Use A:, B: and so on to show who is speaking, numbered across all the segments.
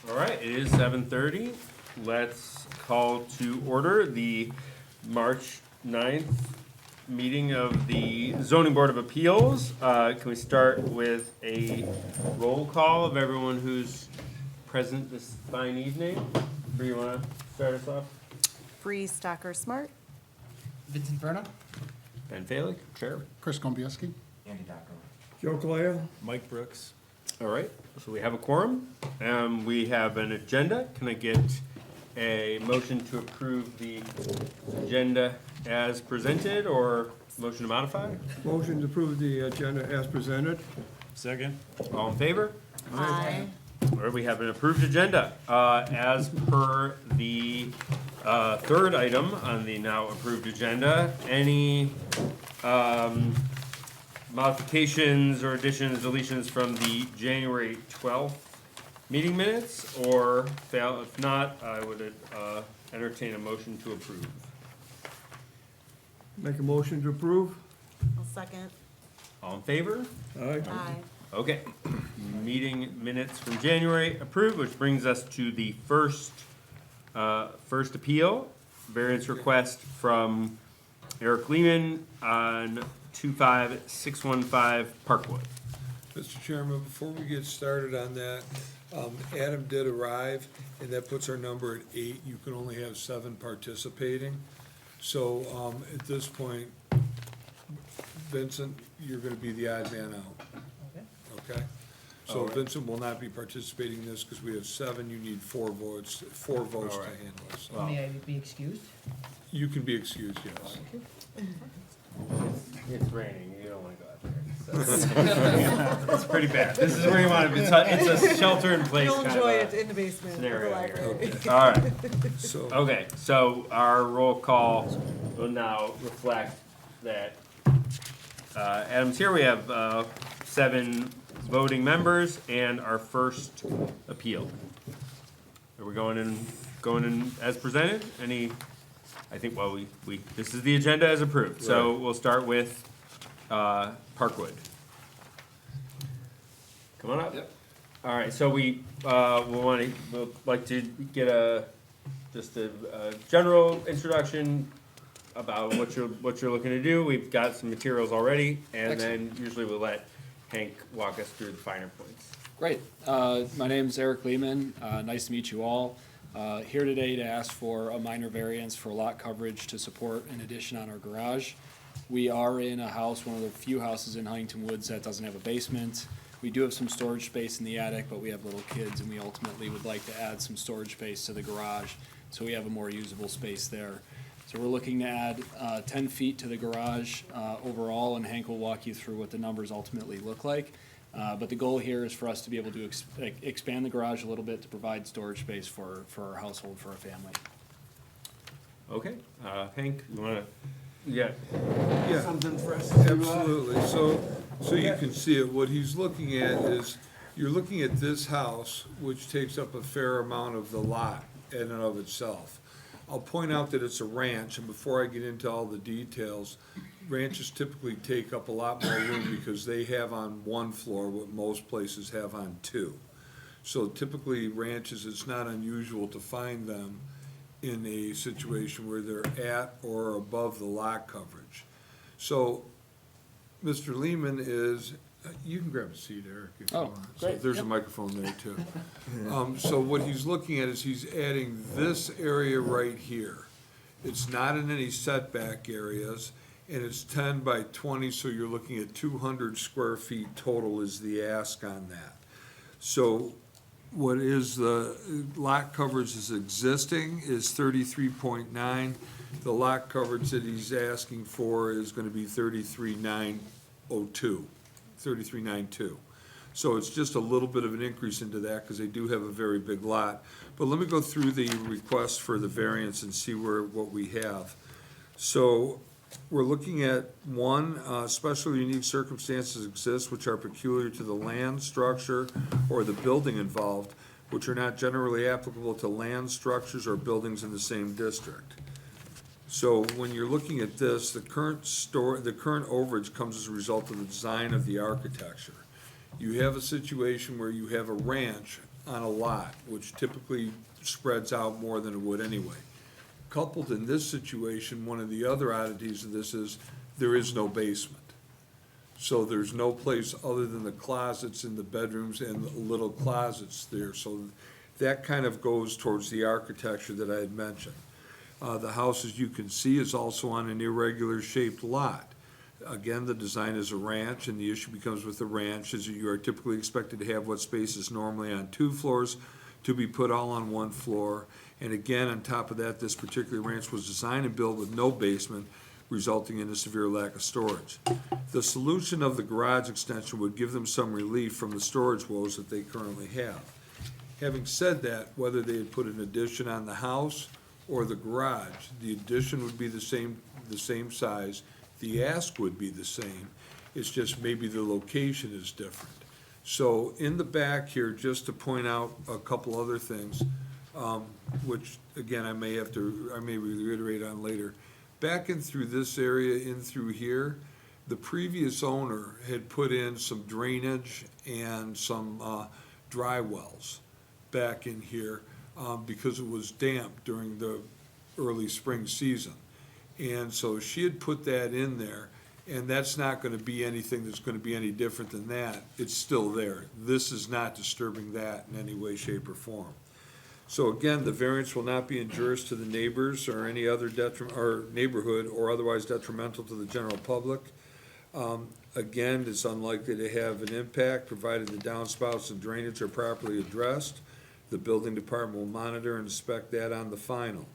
A: All right, it is 7:30. Let's call to order the March 9th meeting of the Zoning Board of Appeals. Can we start with a roll call of everyone who's present this fine evening? Bree, you want to start us off?
B: Bree Stacker Smart.
C: Vincent Verna.
A: Ben Faley, Chair.
D: Chris Gombieski.
C: Andy Docko.
E: Joe Galea.
F: Mike Brooks.
A: All right, so we have a quorum. We have an agenda. Can I get a motion to approve the agenda as presented or motion to modify?
E: Motion to approve the agenda as presented.
F: Second.
A: All in favor?
B: Aye.
A: All right, we have an approved agenda. As per the third item on the now approved agenda, any modifications or additions, deletions from the January 12th meeting minutes, or fail? If not, I would entertain a motion to approve.
E: Make a motion to approve.
B: I'll second.
A: All in favor?
E: Aye.
B: Aye.
A: Okay, meeting minutes from January approved, which brings us to the first appeal, variance request from Eric Lehman on 25615 Parkwood.
G: Mr. Chairman, before we get started on that, Adam did arrive, and that puts our number at 8. You can only have 7 participating. So, at this point, Vincent, you're gonna be the odd man out. Okay? So
A: Alright.
G: Vincent will not be participating in this because we have 7. You need 4 votes to
A: Alright.
G: handle this.
A: Wow.
C: May I be excused?
G: You can be excused, yes.
A: It's raining, you don't wanna go out there. So. It's pretty bad. This is where you wanna be, it's a shelter in place
B: You'll
A: kind
B: enjoy
A: of
B: it in the basement of the
A: scenario
B: library.
A: here. Alright,
G: So,
A: okay, so our roll call will now reflect that Adam's here. We have 7 voting members and our first appeal. Are we going in as presented? I think, well, this is the agenda as approved, so
G: Right.
A: we'll start with Parkwood. Come on up.
G: Yep.
A: All right, so we'd like to get just a general introduction about what you're looking to do. We've got some materials already, and then usually we'll let Hank walk us through the finer points.
H: Great. My name's Eric Lehman. Nice to meet you all. Here today to ask for a minor variance for lot coverage to support an addition on our garage. We are in a house, one of the few houses in Huntington Woods that doesn't have a basement. We do have some storage space in the attic, but we have little kids, and we ultimately would like to add some storage space to the garage, so we have a more usable space there. So we're looking to add 10 feet to the garage overall, and Hank will walk you through what the numbers ultimately look like. But the goal here is for us to be able to expand the garage a little bit to provide storage space for our household, for our family.
A: Okay, Hank, you wanna, yeah,
G: yeah.
E: Something for us
G: Absolutely, so you can see it, what he's looking at is, you're looking at this house, which takes up a fair amount of the lot in and of itself. I'll point out that it's a ranch, and before I get into all the details, ranches typically take up a lot more room because they have on 1 floor what most places have on 2. So typically ranches, it's not unusual to find them in a situation where they're at or above the lot coverage. So Mr. Lehman is, you can grab a seat, Eric, if you
H: Oh,
G: want.
H: great.
G: So there's a microphone there too. So what he's looking at is he's adding this area right here. It's not in any setback areas, and it's 10 by 20, so you're looking at 200 square feet total is the ask on that. So what is the lot coverage is existing is 33.9. The lot coverage that he's asking for is gonna be 33,902, 3392. So it's just a little bit of an increase into that, because they do have a very big lot. But let me go through the request for the variance and see what we have. So we're looking at 1, special or unique circumstances exist which are peculiar to the land, structure, or the building involved, which are not generally applicable to land, structures, or buildings in the same district. So when you're looking at this, the current overage comes as a result of the design of the architecture. You have a situation where you have a ranch on a lot, which typically spreads out more than it would anyway. Coupled in this situation, one of the other oddities of this is there is no basement. So there's no place other than the closets in the bedrooms and the little closets there. So that kind of goes towards the architecture that I had mentioned. The house, as you can see, is also on an irregular shaped lot. Again, the design is a ranch, and the issue becomes with the ranch is that you are typically expected to have what space is normally on 2 floors to be put all on 1 floor. And again, on top of that, this particular ranch was designed and built with no basement, resulting in a severe lack of storage. The solution of the garage extension would give them some relief from the storage woes that they currently have. Having said that, whether they had put an addition on the house or the garage, the addition would be the same size, the ask would be the same, it's just maybe the location is different. So in the back here, just to point out a couple other things, which, again, I may reiterate on later. Back in through this area, in through here, the previous owner had put in some drainage and some dry wells back in here because it was damp during the early spring season. And so she had put that in there, and that's not gonna be anything that's gonna be any different than that. It's still there. This is not disturbing that in any way, shape, or form. So again, the variance will not be injurious to the neighbors or any other or neighborhood or otherwise detrimental to the general public. Again, it's unlikely to have an impact, provided the downspouts and drainage are properly addressed. The building department will monitor and inspect that on the final.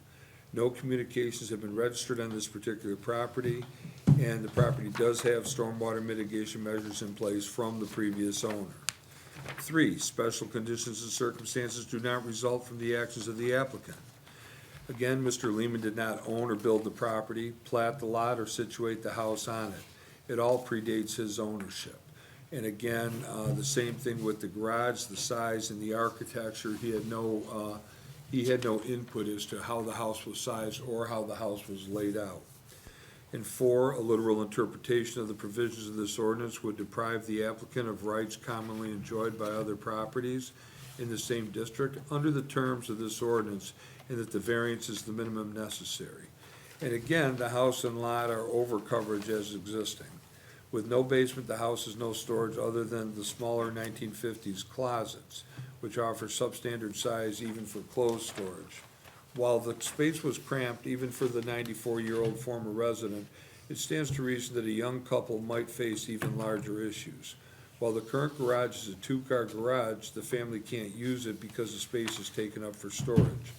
G: No communications have been registered on this particular property, and the property does have stormwater mitigation measures in place from the previous owner. 3, special conditions and circumstances do not result from the actions of the applicant. Again, Mr. Lehman did not own or build the property, plat the lot, or situate the house on it. It all predates his ownership. And again, the same thing with the garage, the size and the architecture. He had no input as to how the house was sized or how the house was laid out. And 4, a literal interpretation of the provisions of this ordinance would deprive the applicant of rights commonly enjoyed by other properties in the same district under the terms of this ordinance, and that the variance is the minimum necessary. And again, the house and lot are over coverage as existing. With no basement, the house has no storage other than the smaller 1950s closets, which offer substandard size even for closed storage. While the space was cramped even for the 94-year-old former resident, it stands to reason that a young couple might face even larger issues. While the current garage is a 2-car garage, the family can't use it because the space is taken up for storage.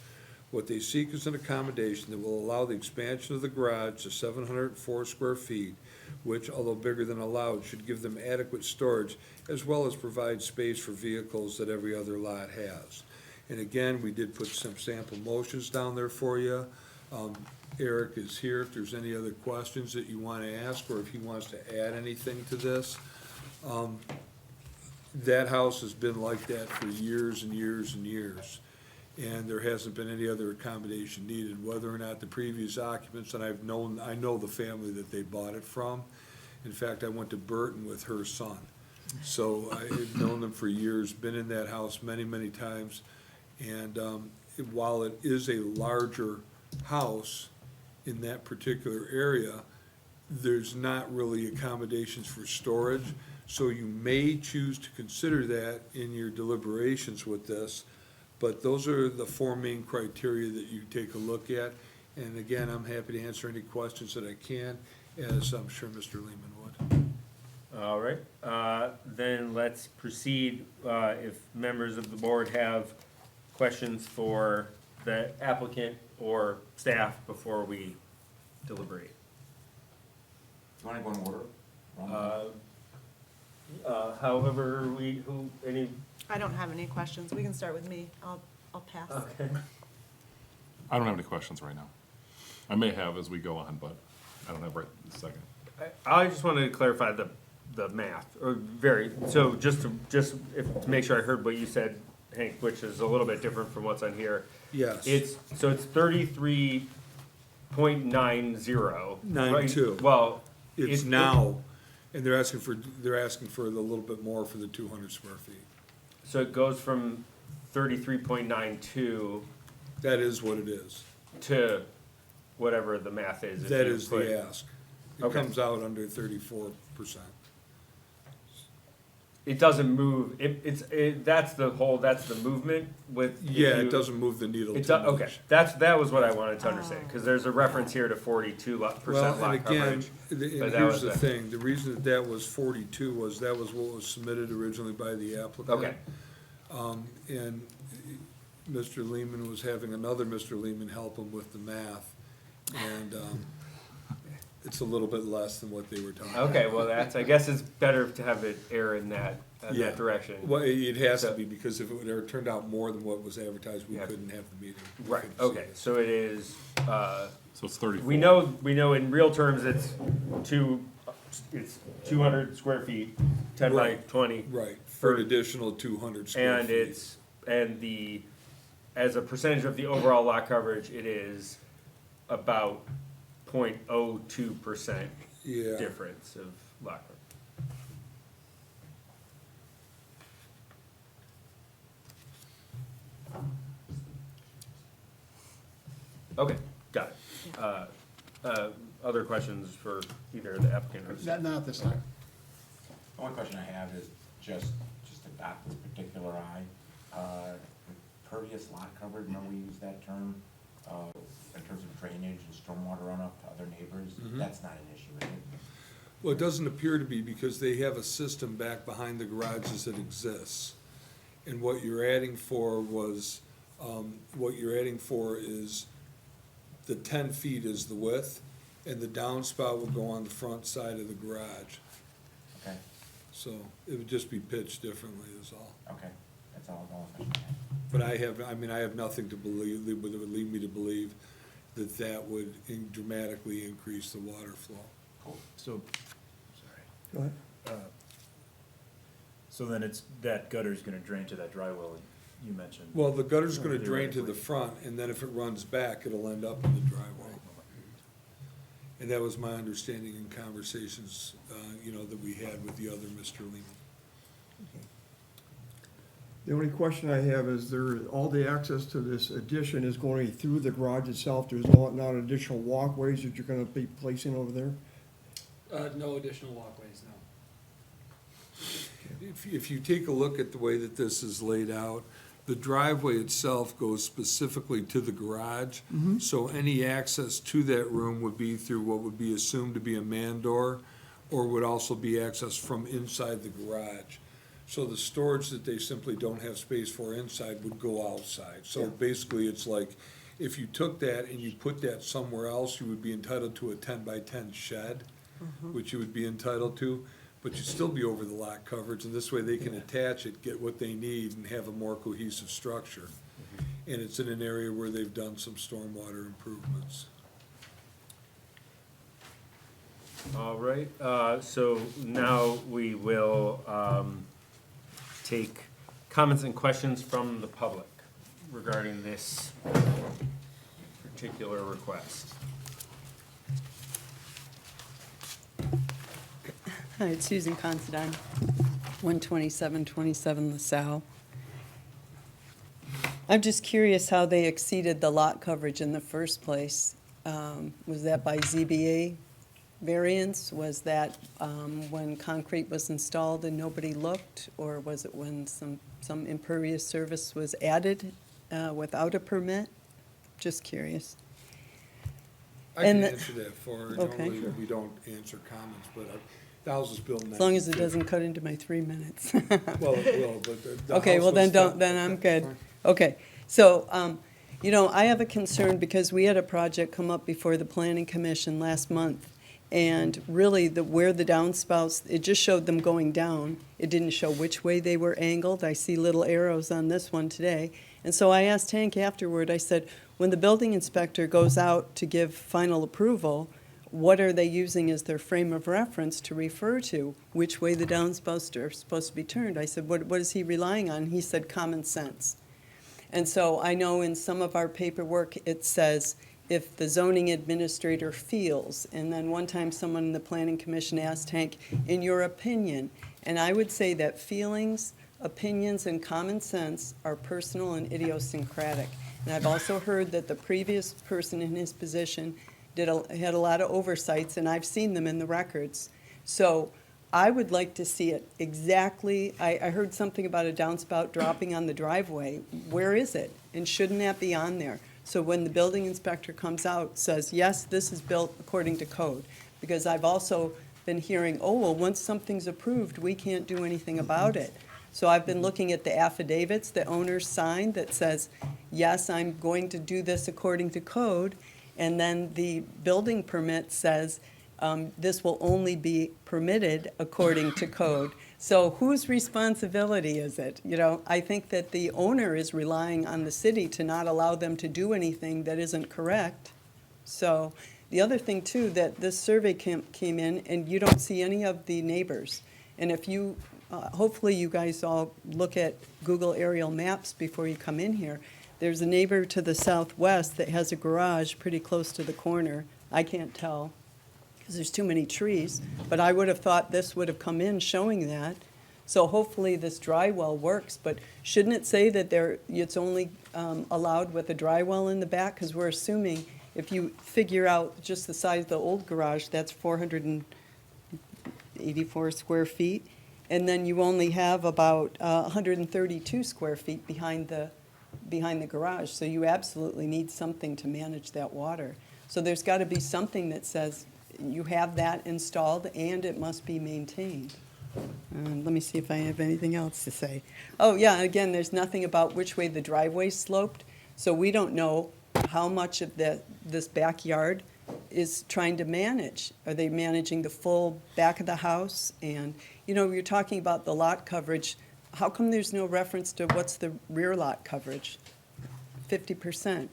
G: What they seek is an accommodation that will allow the expansion of the garage to 704 square feet, which, although bigger than allowed, should give them adequate storage as well as provide space for vehicles that every other lot has. And again, we did put some sample motions down there for you. Eric is here if there's any other questions that you want to ask, or if he wants to add anything to this. That house has been like that for years and years and years, and there hasn't been any other accommodation needed. Whether or not the previous occupants, and I know the family that they bought it from. In fact, I went to Burton with her son. So I've known them for years, been in that house many, many times. And while it is a larger house in that particular area, there's not really accommodations for storage. So you may choose to consider that in your deliberations with this. But those are the 4 main criteria that you take a look at. And again, I'm happy to answer any questions that I can, as I'm sure Mr. Lehman would.
A: All right, then let's proceed, if members of the board have questions for the applicant or staff before we deliberate.
D: Do you want to go in order?
A: However,
B: I don't have any questions. We can start with me. I'll pass.
A: okay.
F: I don't have any questions right now. I may have as we go on, but I don't have right this second.
A: I just wanted to clarify the math, or so just to make sure I heard what you said, Hank, which is a little bit different from what's on here.
G: Yes.
A: It's 33.90.
G: 92.
A: Well,
G: It's now, and they're asking for a little bit more for the 200 square feet.
A: So it goes from 33.92
G: That is what it is.
A: to whatever the math is. if
G: That
A: you
G: is
A: put-
G: the ask. It
A: Okay.
G: comes out under 34%.
A: It doesn't move, that's the movement with. if
G: Yeah,
A: you-
G: it doesn't move the needle
A: It
G: too
A: does,
G: much.
A: okay, that was what I wanted to understand, cause there's a reference here to 42%
G: Well,
A: lot
G: and again,
A: coverage.
G: and
A: but that
G: here's
A: was
G: the
A: the-
G: thing, the reason that that was 42 was that was what was submitted originally by the applicant.
A: Okay,
G: And Mr. Lehman was having another Mr. Lehman help him with the math, and, it's a little bit less than what they were talking about.
A: okay, well, I guess it's better to have it err in that
G: Yeah.
A: direction.
G: Well, it has to
A: So-
G: be, because if it would have turned out more than what was advertised, we
A: Yeah.
G: couldn't have the meeting. We
A: Right,
G: couldn't see
A: okay,
G: it.
A: so it is,
F: So it's 34.
A: we know in real terms it's 200 square feet, 10 by
G: Right.
A: 20.
G: Right, for an additional 200 square
A: And
G: feet.
A: as a percentage of the overall lot coverage, it is about 0.02%
G: Yeah.
A: difference of lot coverage. Okay, got it. Other questions for either the applicant or?
I: Not at this time.
D: The only question I have is just about this particular eye. Impervious lot coverage, remember we used that term, in terms of drainage and stormwater runoff to other neighbors? That's not an issue, is it?
G: Well, it doesn't appear to be, because they have a system back behind the garages that exists. And what you're adding for is the 10 feet is the width, and the downspout will go on the front side of the garage.
D: Okay,
G: So it would just be pitched differently is all.
D: okay, that's all, the only question I have.
G: But I have nothing to believe, that would lead me to believe that that would dramatically increase the water flow.
D: Cool.
I: So,
E: Go ahead.
J: So then that gutter's gonna drain to that dry well you mentioned?
G: Well, the gutter's gonna drain to the front, and then if it runs back, it'll end up in the driveway. And that was my understanding in conversations, that we had with the other Mr. Lehman.
E: The only question I have is all the access to this addition is going through the garage itself. There's not additional walkways that you're gonna be placing over there?
H: No additional walkways, no.
G: If you take a look at the way that this is laid out, the driveway itself goes specifically to the garage. So any access to that room would be through what would be assumed to be a man door, or would also be accessed from inside the garage. So the storage that they simply don't have space for inside would go outside. So basically, it's like, if you took that and you put that somewhere else, you would be entitled to a 10-by-10 shed, which you would be entitled to, but you'd still be over the lot coverage, and this way they can attach it, get what they need, and have a more cohesive structure. And it's in an area where they've done some stormwater improvements.
A: All right, so now we will take comments and questions from the public regarding this particular request.
K: Hi, it's Susan Considine, 12727 LaSalle. I'm just curious how they exceeded the lot coverage in the first place. Was that by ZBA variance? Was that when concrete was installed and nobody looked? Or was it when some impervious service was added without a permit? Just curious.
G: I can
K: And the-
G: answer that for her.
K: Okay.
G: Normally, we don't answer comments, but the house was built in
K: As long as it
G: 1950.
K: doesn't cut into my 3 minutes.
G: Well, it will, but the
K: Okay,
G: house
K: well
G: was
K: then
G: built-
K: don't, then I'm good. Okay, so, I have a concern because we had a project come up before the planning commission last month. And really, where the downspouts, it just showed them going down. It didn't show which way they were angled. I see little arrows on this one today. And so I asked Hank afterward, I said, when the building inspector goes out to give final approval, what are they using as their frame of reference to refer to? Which way the downspouts are supposed to be turned? I said, what is he relying on? He said, common sense. And so I know in some of our paperwork, it says, if the zoning administrator feels, and then one time someone in the planning commission asked Hank, in your opinion, and I would say that feelings opinions and common sense are personal and idiosyncratic. And I've also heard that the previous person in his position had a lot of oversights, and I've seen them in the records. So I would like to see it exactly, I heard something about a downspout dropping on the driveway. Where is it? And shouldn't that be on there? So when the building inspector comes out, says, yes, this is built according to code. Because I've also been hearing, oh, well, once something's approved, we can't do anything about it. So I've been looking at the affidavits the owners signed that says, yes, I'm going to do this according to code. And then the building permit says, this will only be permitted according to code. So whose responsibility is it? You know, I think that the owner is relying on the city to not allow them to do anything that isn't correct. So the other thing too, that this survey came in and you don't see any of the neighbors. And if you, hopefully you guys all look at Google aerial maps before you come in here. There's a neighbor to the southwest that has a garage pretty close to the corner. I can't tell because there's too many trees, but I would have thought this would have come in showing that. So hopefully this dry well works, but shouldn't it say that it's only allowed with a dry well in the back? Because we're assuming if you figure out just the size of the old garage, that's 484 square feet. And then you only have about 132 square feet behind the garage. So you absolutely need something to manage that water. So there's got to be something that says you have that installed and it must be maintained. Let me see if I have anything else to say. Oh, yeah, again, there's nothing about which way the driveway sloped. So we don't know how much of this backyard is trying to manage. Are they managing the full back of the house? And, you know, you're talking about the lot coverage. How come there's no reference to what's the rear lot coverage? 50%.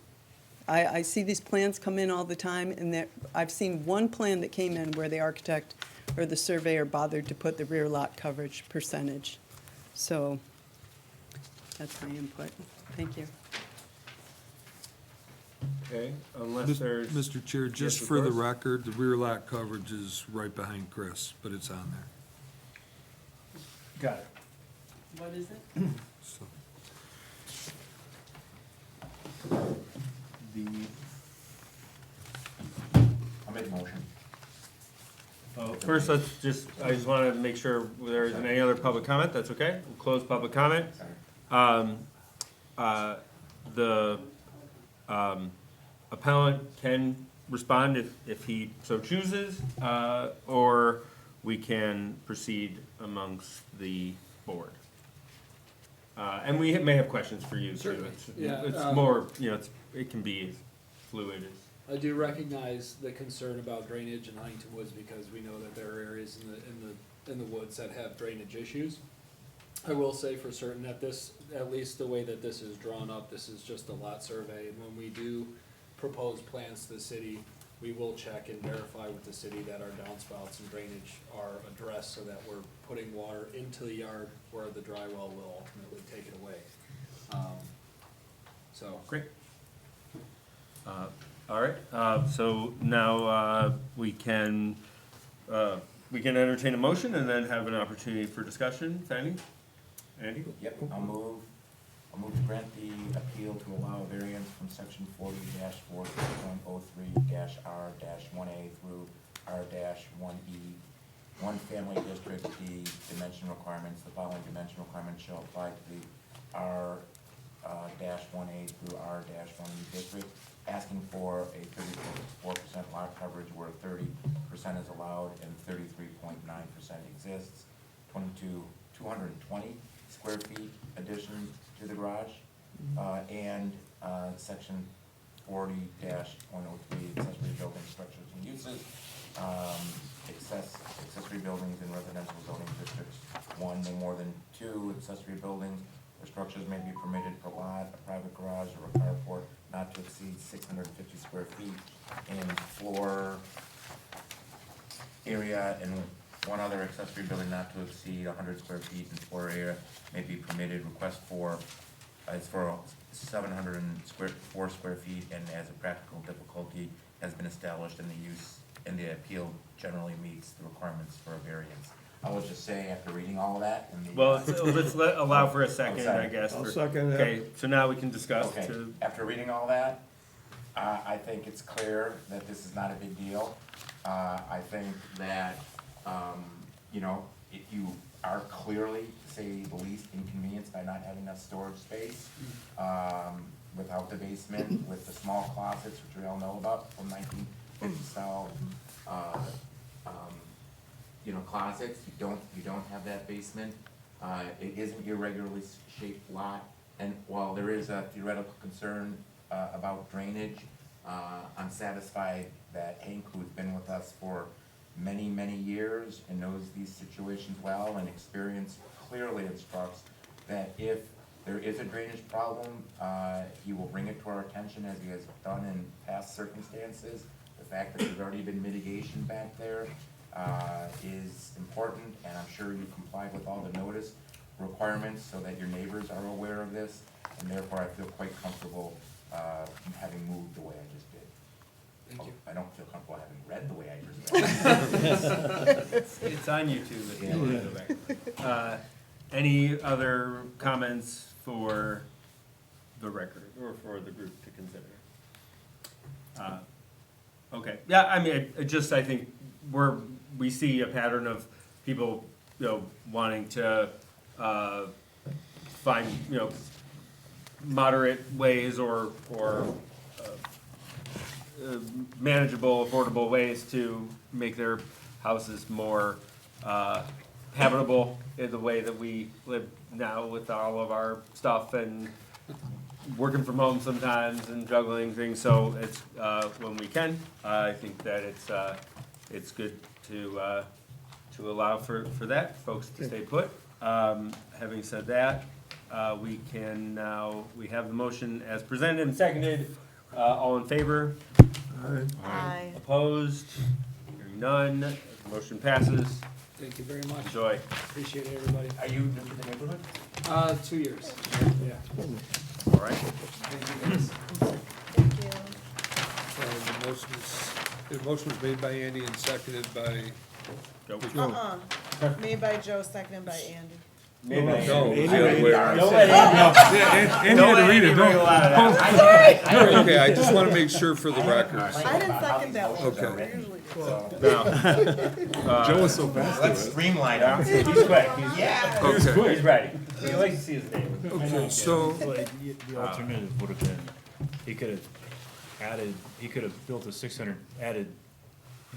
K: I see these plans come in all the time, and I've seen one plan that came in where the architect or the surveyor bothered to put the rear lot coverage percentage. So that's my input. Thank you.
A: Okay, unless there's.
G: Mr. Chair, just
A: Yes, of
G: for the
A: course.
G: record, the rear lot coverage is right behind Chris, but it's on there.
A: Got it.
K: What is it?
G: So,
D: I'll make a motion.
A: First, I just want to make sure there isn't any other public comment, that's okay? We'll close public comment.
D: Sorry.
A: The appellant can respond if he so chooses, or we can proceed amongst the board. And we may have questions for you too.
H: Certainly.
A: It's
H: Yeah,
A: more, it can be as fluid as.
H: I do recognize the concern about drainage in Huntington Woods because we know that there are areas in the woods that have drainage issues. I will say for certain that this, at least the way that this is drawn up, this is just a lot survey, and when we do propose plans to the city, we will check and verify with the city that our downspouts and drainage are addressed so that we're putting water into the yard where the dry well will ultimately take it away. So.
A: Great. All right, so now we can entertain a motion and then have an opportunity for discussion. Fanny? Andy?
D: Yep, I'll move to grant the appeal to allow variance from section 40-4.03-R-1A through R-1E. One family district, the dimension requirements, the following dimension requirements shall apply to the R-1A through R-1E district, asking for a 34% lot coverage where 30% is allowed and 33.9% exists. 220 square feet addition to the garage, and section 40-103 accessory building structures and uses. Accessory buildings in residential zoning districts, one, no more than 2 accessory buildings or structures may be permitted per lot, a private garage or a carport not to exceed 650 square feet in floor area, and one other accessory building not to exceed 100 square feet in floor area may be permitted. Request for, is for 704 square feet, and as a practical difficulty has been established in the use, and the appeal generally meets the requirements for a variance. I will just say, after reading all of that, and the.
A: Well, allow for a second,
D: sorry.
A: I guess.
E: I'll
A: for-
E: second that.
A: Okay, so now we can discuss
D: Okay,
A: to,
D: after reading all that, I think it's clear that this is not a big deal. I think that, you know, if you are clearly, to say the least, inconvenienced by not having enough storage space, without the basement, with the small closets, which we all know about from 1950 style, you know, closets, you don't have that basement. It is an irregularly shaped lot, and while there is a theoretical concern, about drainage, I'm satisfied that Hank, who's been with us for many, many years and knows these situations well, and experience clearly instructs that if there is a drainage problem, he will bring it to our attention as he has done in past circumstances. The fact that there's already been mitigation back there, is important, and I'm sure you complied with all the notice requirements so that your neighbors are aware of this, and therefore I feel quite comfortable, having moved the way I just did.
C: Thank you.
D: I don't feel comfortable having read the way I just read.
A: it's on YouTube if you want to go back. Any other comments for the record or for the group to consider? Okay, yeah, I mean, I think we see a pattern of people, you know, wanting to, find, you know, moderate ways or manageable, affordable ways to make their houses more, habitable in the way that we live now with all of our stuff and working from home sometimes and juggling things, so it's, when we can, I think that it's good to allow for that, folks to stay put. Having said that, we have the motion as presented and seconded, all in favor?
B: Aye.
A: Opposed? Hearing none, motion passes,
H: Thank you very much.
A: enjoy.
H: Appreciate it, everybody.
D: Are you new to the neighborhood?
H: 2 years. Yeah.
A: All right.
H: Thank you, guys.
B: Thank you.
G: The motion was made by Andy and seconded by,
A: Go.
B: Made by Joe, seconded by Andy.
G: no,
E: Andy
G: the other way around.
A: Don't let Andy, don't let Andy bring a lot of that.
G: Okay, I just wanna make sure for the record.
B: I didn't second that one.
G: Okay.
B: I usually do.
A: No.
F: Joe was so fast.
D: Let's streamline it.
A: He's quick, he's
G: Okay,
A: He's ready. He likes to see his name.
G: okay, so,
J: The alternative would have been, he could have built a 600,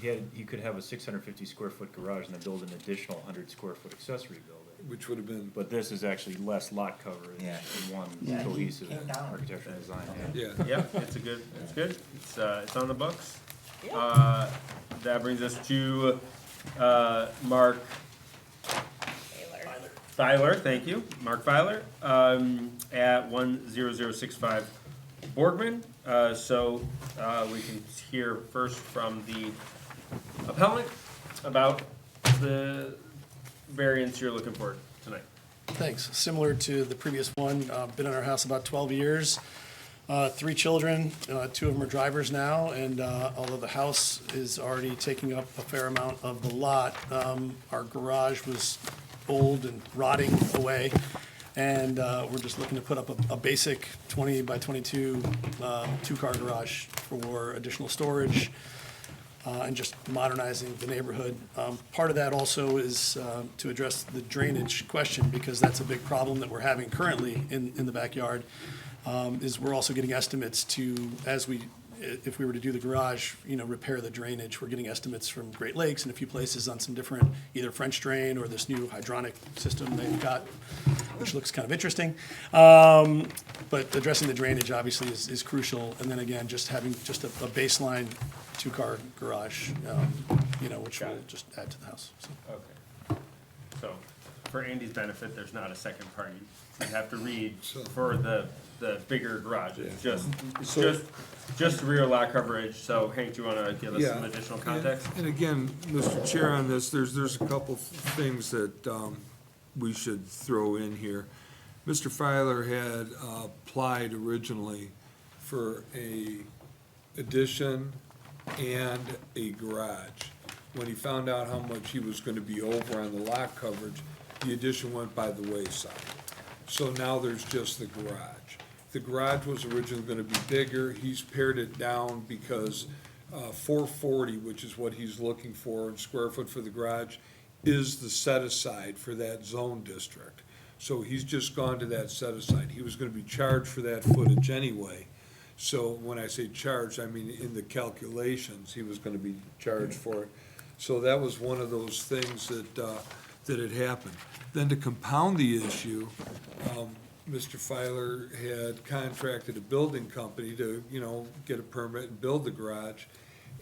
J: he could have a 650 square foot garage and then build an additional 100 square foot accessory building.
G: which would have been,
J: But this is actually less lot coverage
D: Yeah.
J: in one
D: Yeah, he
J: cohesive
D: came down.
J: architectural design.
G: yeah.
A: Yep, it's good, it's on the books.
B: Yeah.
A: That brings us to, Mark Filer, thank you, Mark Filer, at 10065 Borgman. So, we can hear first from the appellant about the variance you're looking for tonight.
I: Thanks. Similar to the previous one, been in our house about 12 years. 3 children, 2 of them are drivers now, and although the house is already taking up a fair amount of the lot, our garage was old and rotting away, and we're just looking to put up a basic 20 by 22 two-car garage for additional storage, and just modernizing the neighborhood. Part of that also is to address the drainage question, because that's a big problem that we're having currently in the backyard, is we're also getting estimates to, if we were to do the garage, repair the drainage. We're getting estimates from Great Lakes and a few places on some different, either French drain or this new hydronic system they've got, which looks kind of interesting. But addressing the drainage obviously is crucial. And then again, just having just a baseline two-car garage, which will just add to the house. So.
A: Okay. So, for Andy's benefit, there's not a second part. You have to read for the bigger garage. It's just rear lot coverage. So Hank, do you want to give us some additional context?
G: And again, Mr. Chair, on this, there's a couple things that we should throw in here. Mr. Filer had applied originally for a addition and a garage. when he found out how much he was gonna be over on the lot coverage, the addition went by the wayside. So now there's just the garage. The garage was originally gonna be bigger, he's pared it down because, 440, which is what he's looking for in square foot for the garage, is the set aside for that zone district. So he's just gone to that set aside. He was gonna be charged for that footage anyway. So when I say charged, I mean in the calculations, he was gonna be charged for it. So that was one of those things that had happened. Then to compound the issue, Mr. Filer had contracted a building company to, get a permit and build the garage.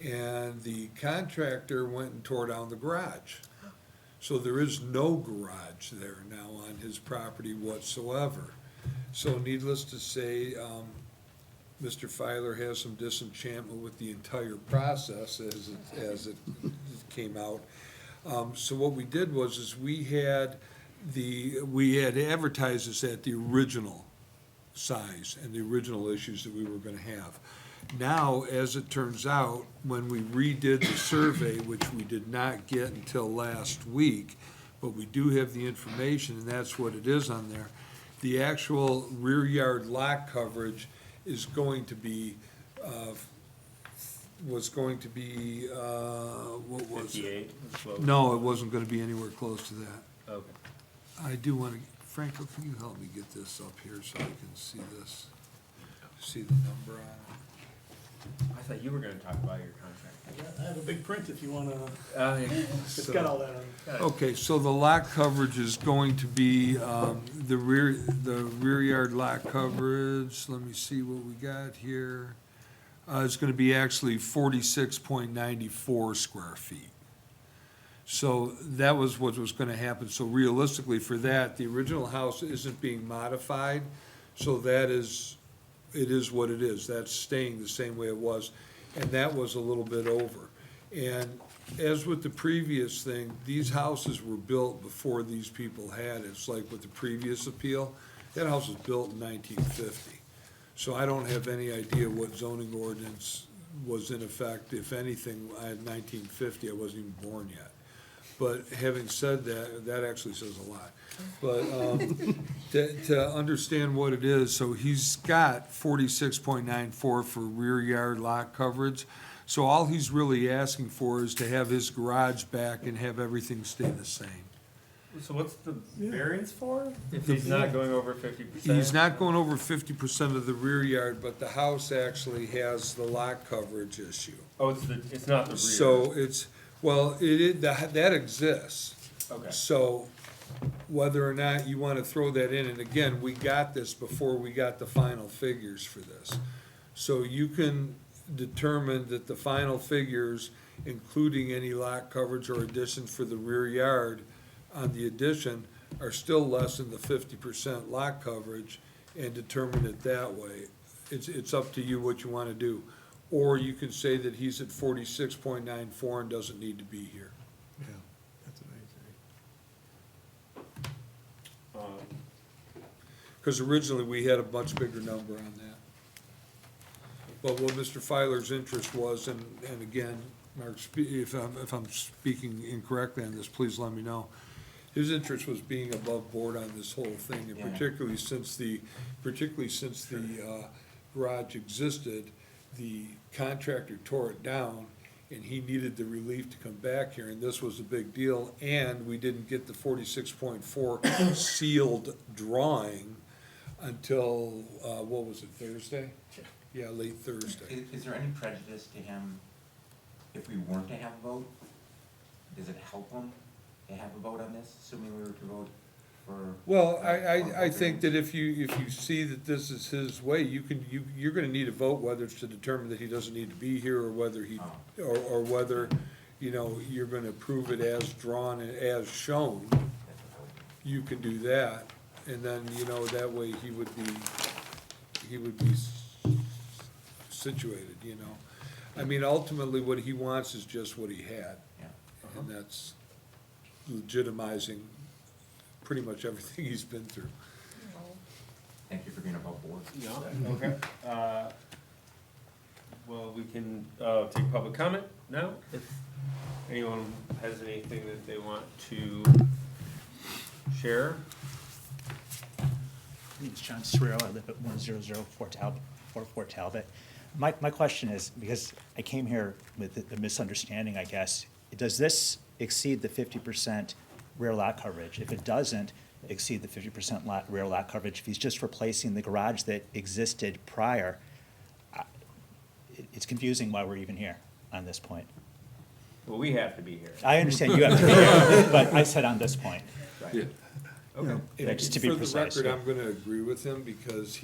G: And the contractor went and tore down the garage. So there is no garage there now on his property whatsoever. So needless to say, Mr. Filer has some disenchantment with the entire process as it came out. So what we did was we had advertised this at the original size and the original issues that we were gonna have. Now, as it turns out, when we redid the survey, which we did not get until last week, but we do have the information, and that's what it is on there, the actual rear yard lot coverage is going to be, was going to be, what was it?
A: 58?
G: No, it wasn't gonna be anywhere close to that.
A: Okay.
G: I do wanna, Franco, can you help me get this up here so I can see this? See the number on it?
A: I thought you were gonna talk about your contract.
I: I have a big print if you wanna,
A: Yeah.
I: it's got all that on.
G: Okay, so the lot coverage is going to be, the rear yard lot coverage, let me see what we got here. It's gonna be actually 46.94 square feet. So that was what was gonna happen, so realistically for that, the original house isn't being modified, so that is, it is what it is, that's staying the same way it was, and that was a little bit over. And as with the previous thing, these houses were built before these people had it. It's like with the previous appeal, that house was built in 1950. So I don't have any idea what zoning ordinance was in effect. If anything, I had 1950, I wasn't even born yet. But having said that, that actually says a lot. But to understand what it is, so he's got 46.94 for rear yard lot coverage. So all he's really asking for is to have his garage back and have everything stay the same.
A: So what's the variance for? If he's not going over 50%?
G: He's not going over 50% of the rear yard, but the house actually has the lot coverage issue.
A: Oh, it's not the rear.
G: So it's, well, that exists.
A: Okay.
G: So whether or not you want to throw that in, and again, we got this before we got the final figures for this. So you can determine that the final figures, including any lot coverage or additions for the rear yard on the addition, are still less than the 50% lot coverage, and determine it that way. It's up to you what you want to do. Or you can say that he's at 46.94 and doesn't need to be here.
E: Yeah, that's what I say.
G: Because originally, we had a much bigger number on that. But what Mr. Filer's interest was, and again, Mark, if I'm speaking incorrectly on this, please let me know. His interest was being above board on this whole thing, and
D: Yeah.
G: particularly since the garage existed, the contractor tore it down, and he needed the relief to come back here, and this was a big deal, and we didn't get the 46.4 sealed drawing until, what was it, Thursday? Yeah, late Thursday.
D: Is there any prejudice to him if we weren't to have a vote? Does it help him to have a vote on this, assuming we were to vote for?
G: Well, I think that if you see that this is his way, you're gonna need a vote, whether it's to determine that he doesn't need to be here, or whether or whether, you're gonna approve it as drawn and as shown. You can do that, and then, that way he would be situated, I mean, ultimately, what he wants is just what he had,
D: Yeah.
G: and that's legitimizing pretty much everything he's been through.
D: Thank you for being above board.
A: Yeah, okay. well, we can, take public comment now, if anyone has anything that they want to share.
L: My name is John Swear. I live at 1004 Talbot, 44 Talbot. My question is, because I came here with the misunderstanding, I guess, does this exceed the 50% rear lot coverage? If it doesn't exceed the 50% rear lot coverage, if he's just replacing the garage that existed prior, it's confusing why we're even here on this point.
A: Well, we have to be here.
L: I understand you have to be here, but I said on this point.
G: Yeah.
A: Okay.
L: Yeah, just to be precise,
G: For the
L: yeah.
G: record, I'm gonna agree with him because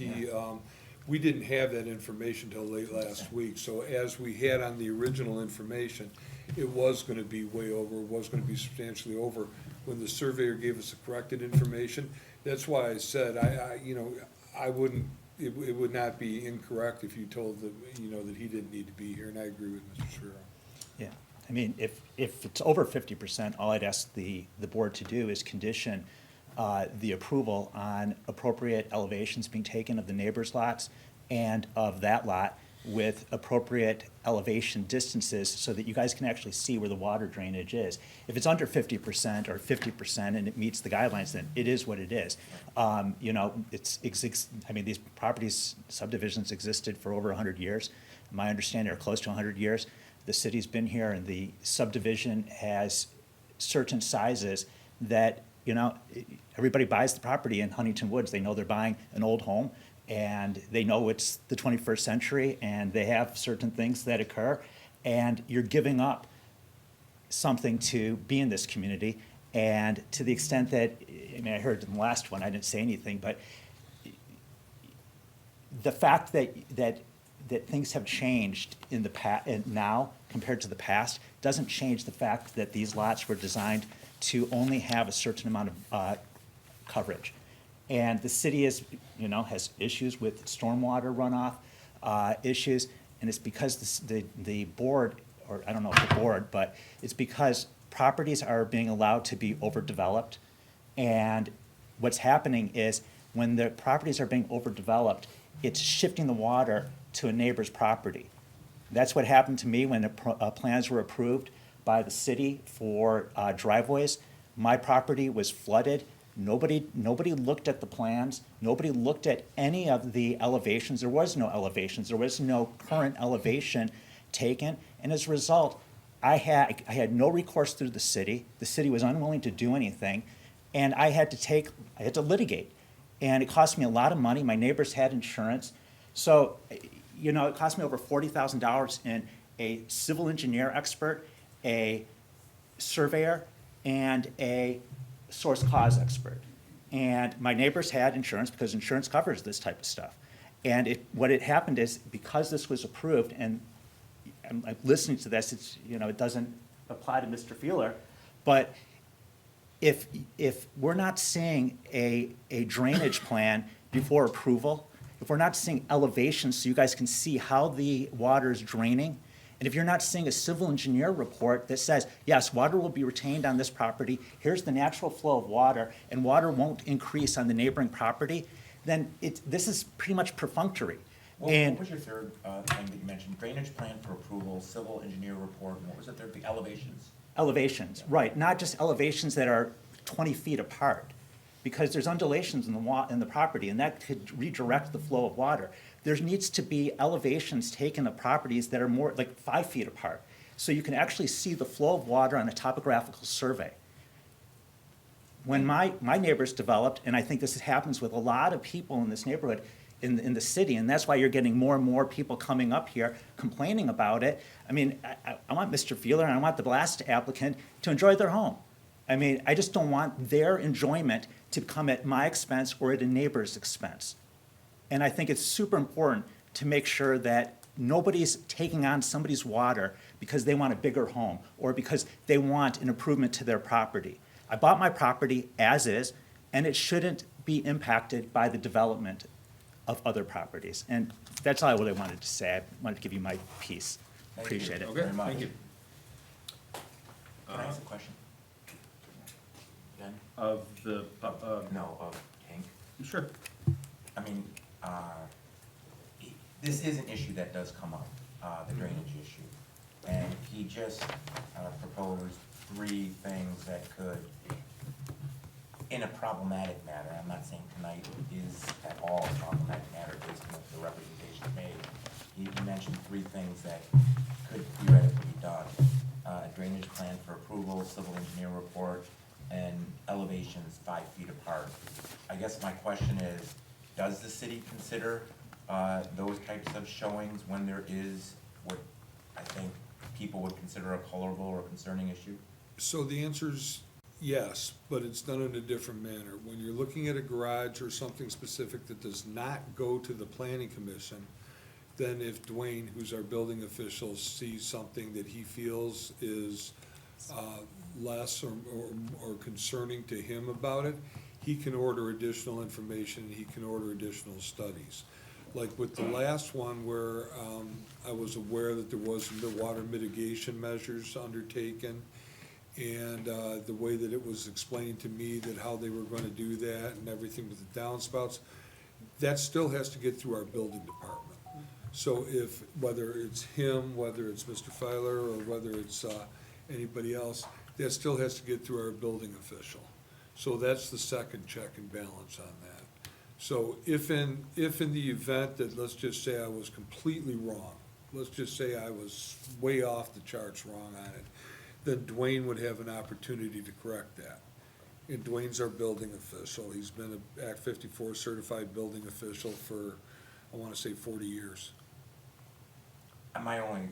G: we didn't have that information till late last week. So as we had on the original information, it was gonna be way over, was gonna be substantially over. When the surveyor gave us the corrected information, that's why I said, I wouldn't, it would not be incorrect if you told that he didn't need to be here, and I agree with Mr. Sherrill.
L: Yeah, I mean, if it's over 50%, all I'd ask the board to do is condition the approval on appropriate elevations being taken of the neighbors' lots and of that lot with appropriate elevation distances so that you guys can actually see where the water drainage is. If it's under 50% or 50% and it meets the guidelines, then it is what it is. I mean, these properties, subdivisions existed for over 100 years. My understanding, or close to 100 years. The city's been here and the subdivision has certain sizes that, everybody buys the property in Huntington Woods. They know they're buying an old home and they know it's the 21st century and they have certain things that occur and you're giving up something to be in this community. And to the extent that, I heard in the last one, I didn't say anything, but the fact that things have changed in the past and now compared to the past doesn't change the fact that these lots were designed to only have a certain amount of coverage. And the city has issues with stormwater runoff issues, and it's because the board, or I don't know if the board, but it's because properties are being allowed to be overdeveloped. And what's happening is when the properties are being overdeveloped, it's shifting the water to a neighbor's property. That's what happened to me when the plans were approved by the city for driveways. My property was flooded. Nobody looked at the plans. Nobody looked at any of the elevations. There was no elevations. There was no current elevation taken. And as a result, I had no recourse through the city. The city was unwilling to do anything. And I had to litigate. And it cost me a lot of money. My neighbors had insurance. So, it cost me over $40,000 in a civil engineer expert, a surveyor, and a source cause expert. And my neighbors had insurance because insurance covers this type of stuff. And what had happened is because this was approved, and I'm listening to this, it doesn't apply to Mr. Feeler, but if we're not seeing a drainage plan before approval, if we're not seeing elevations so you guys can see how the water is draining, and if you're not seeing a civil engineer report that says, yes, water will be retained on this property, here's the natural flow of water, and water won't increase on the neighboring property, then this is pretty much perfunctory.
D: What
L: And
D: was your third thing that you mentioned? Drainage plan for approval, civil engineer report, and what was the third thing? Elevations?
L: elevations, right, not just elevations that are 20 feet apart, because there's undulations in the property, and that could redirect the flow of water. There needs to be elevations taken of properties that are more like 5 feet apart, so you can actually see the flow of water on a topographical survey. When my neighbors developed, and I think this happens with a lot of people in this neighborhood, in the city, and that's why you're getting more and more people coming up here complaining about it. I mean, I want Mr. Feeler and I want the last applicant to enjoy their home. I mean, I just don't want their enjoyment to come at my expense or at a neighbor's expense. And I think it's super important to make sure that nobody's taking on somebody's water because they want a bigger home or because they want an improvement to their property. I bought my property as is, and it shouldn't be impacted by the development of other properties. And that's all I wanted to say. I wanted to give you my piece.
D: Thank you.
L: Appreciate it.
A: Okay,
D: Very much.
A: thank you.
D: Can I ask a question? Again?
A: Of the,
D: No, of Hank.
A: sure.
D: I mean, this is an issue that does come up. the drainage issue. And he just proposed 3 things that could, in a problematic matter, I'm not saying tonight is at all a problematic matter based on the representation made. He mentioned 3 things that could theoretically be done. A drainage plan for approval, civil engineer report, and elevations 5 feet apart. I guess my question is, does the city consider those types of showings when there is what I think people would consider a colorable or concerning issue?
G: So the answer's yes, but it's done in a different manner. When you're looking at a garage or something specific that does not go to the planning commission, then if Dwayne, who's our building official, sees something that he feels is less or concerning to him about it, he can order additional information, and he can order additional studies. Like with the last one where I was aware that there was the water mitigation measures undertaken, and the way that it was explained to me that how they were gonna do that and everything with the downspouts, that still has to get through our building department. So if, whether it's him, whether it's Mr. Filer, or whether it's anybody else, that still has to get through our building official. So that's the second check and balance on that. So if in the event that, let's just say I was completely wrong, let's just say I was way off the charts wrong on it, then Dwayne would have an opportunity to correct that. And Dwayne's our building official. He's been an Act 54 certified building official for, I wanna say 40 years.
D: My only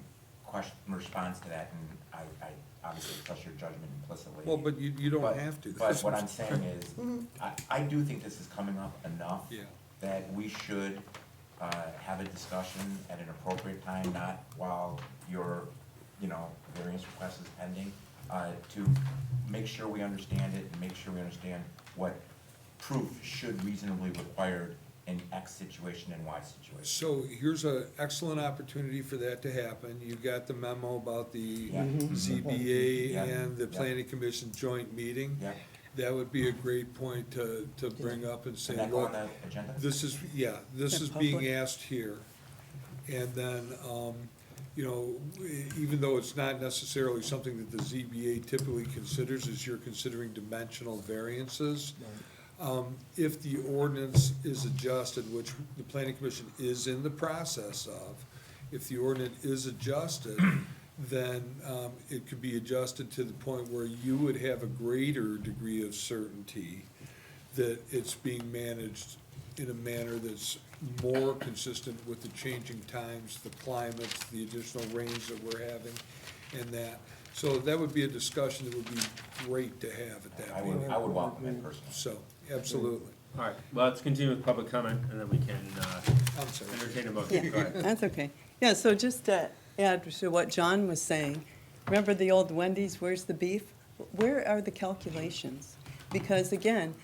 D: question, response to that, and I obviously trust your judgment implicitly.
G: Well, but you don't have to.
D: But what I'm saying is, I do think this is coming up enough
G: Yeah.
D: that we should have a discussion at an appropriate time, not while your, variance request is pending, to make sure we understand it and make sure we understand what proof should reasonably required in X situation and Y situation.
G: So here's an excellent opportunity for that to happen. You got the memo about the
D: Yeah.
G: ZBA
D: Yeah.
G: and the
D: Yeah.
G: planning commission joint meeting.
D: Yeah.
G: That would be a great point to bring up and say,
D: Can that go
G: look,
D: on the agenda?
G: this is, this is being asked here. And then, even though it's not necessarily something that the ZBA typically considers, as you're considering dimensional variances, if the ordinance is adjusted, which the planning commission is in the process of, if the ordinance is adjusted, then it could be adjusted to the point where you would have a greater degree of certainty that it's being managed in a manner that's more consistent with the changing times, the climates, the additional rains that we're having, and that. So that would be a discussion that would be great to have at that
D: I
G: point.
D: would welcome it personally.
G: So, absolutely.
A: All right, well, let's continue with public comment, and then we can
G: I'm sorry.
A: entertain a motion. Go ahead.
K: That's okay. Yeah, so just to add to what John was saying, remember the old Wendy's, where's the beef? Where are the calculations? Because again,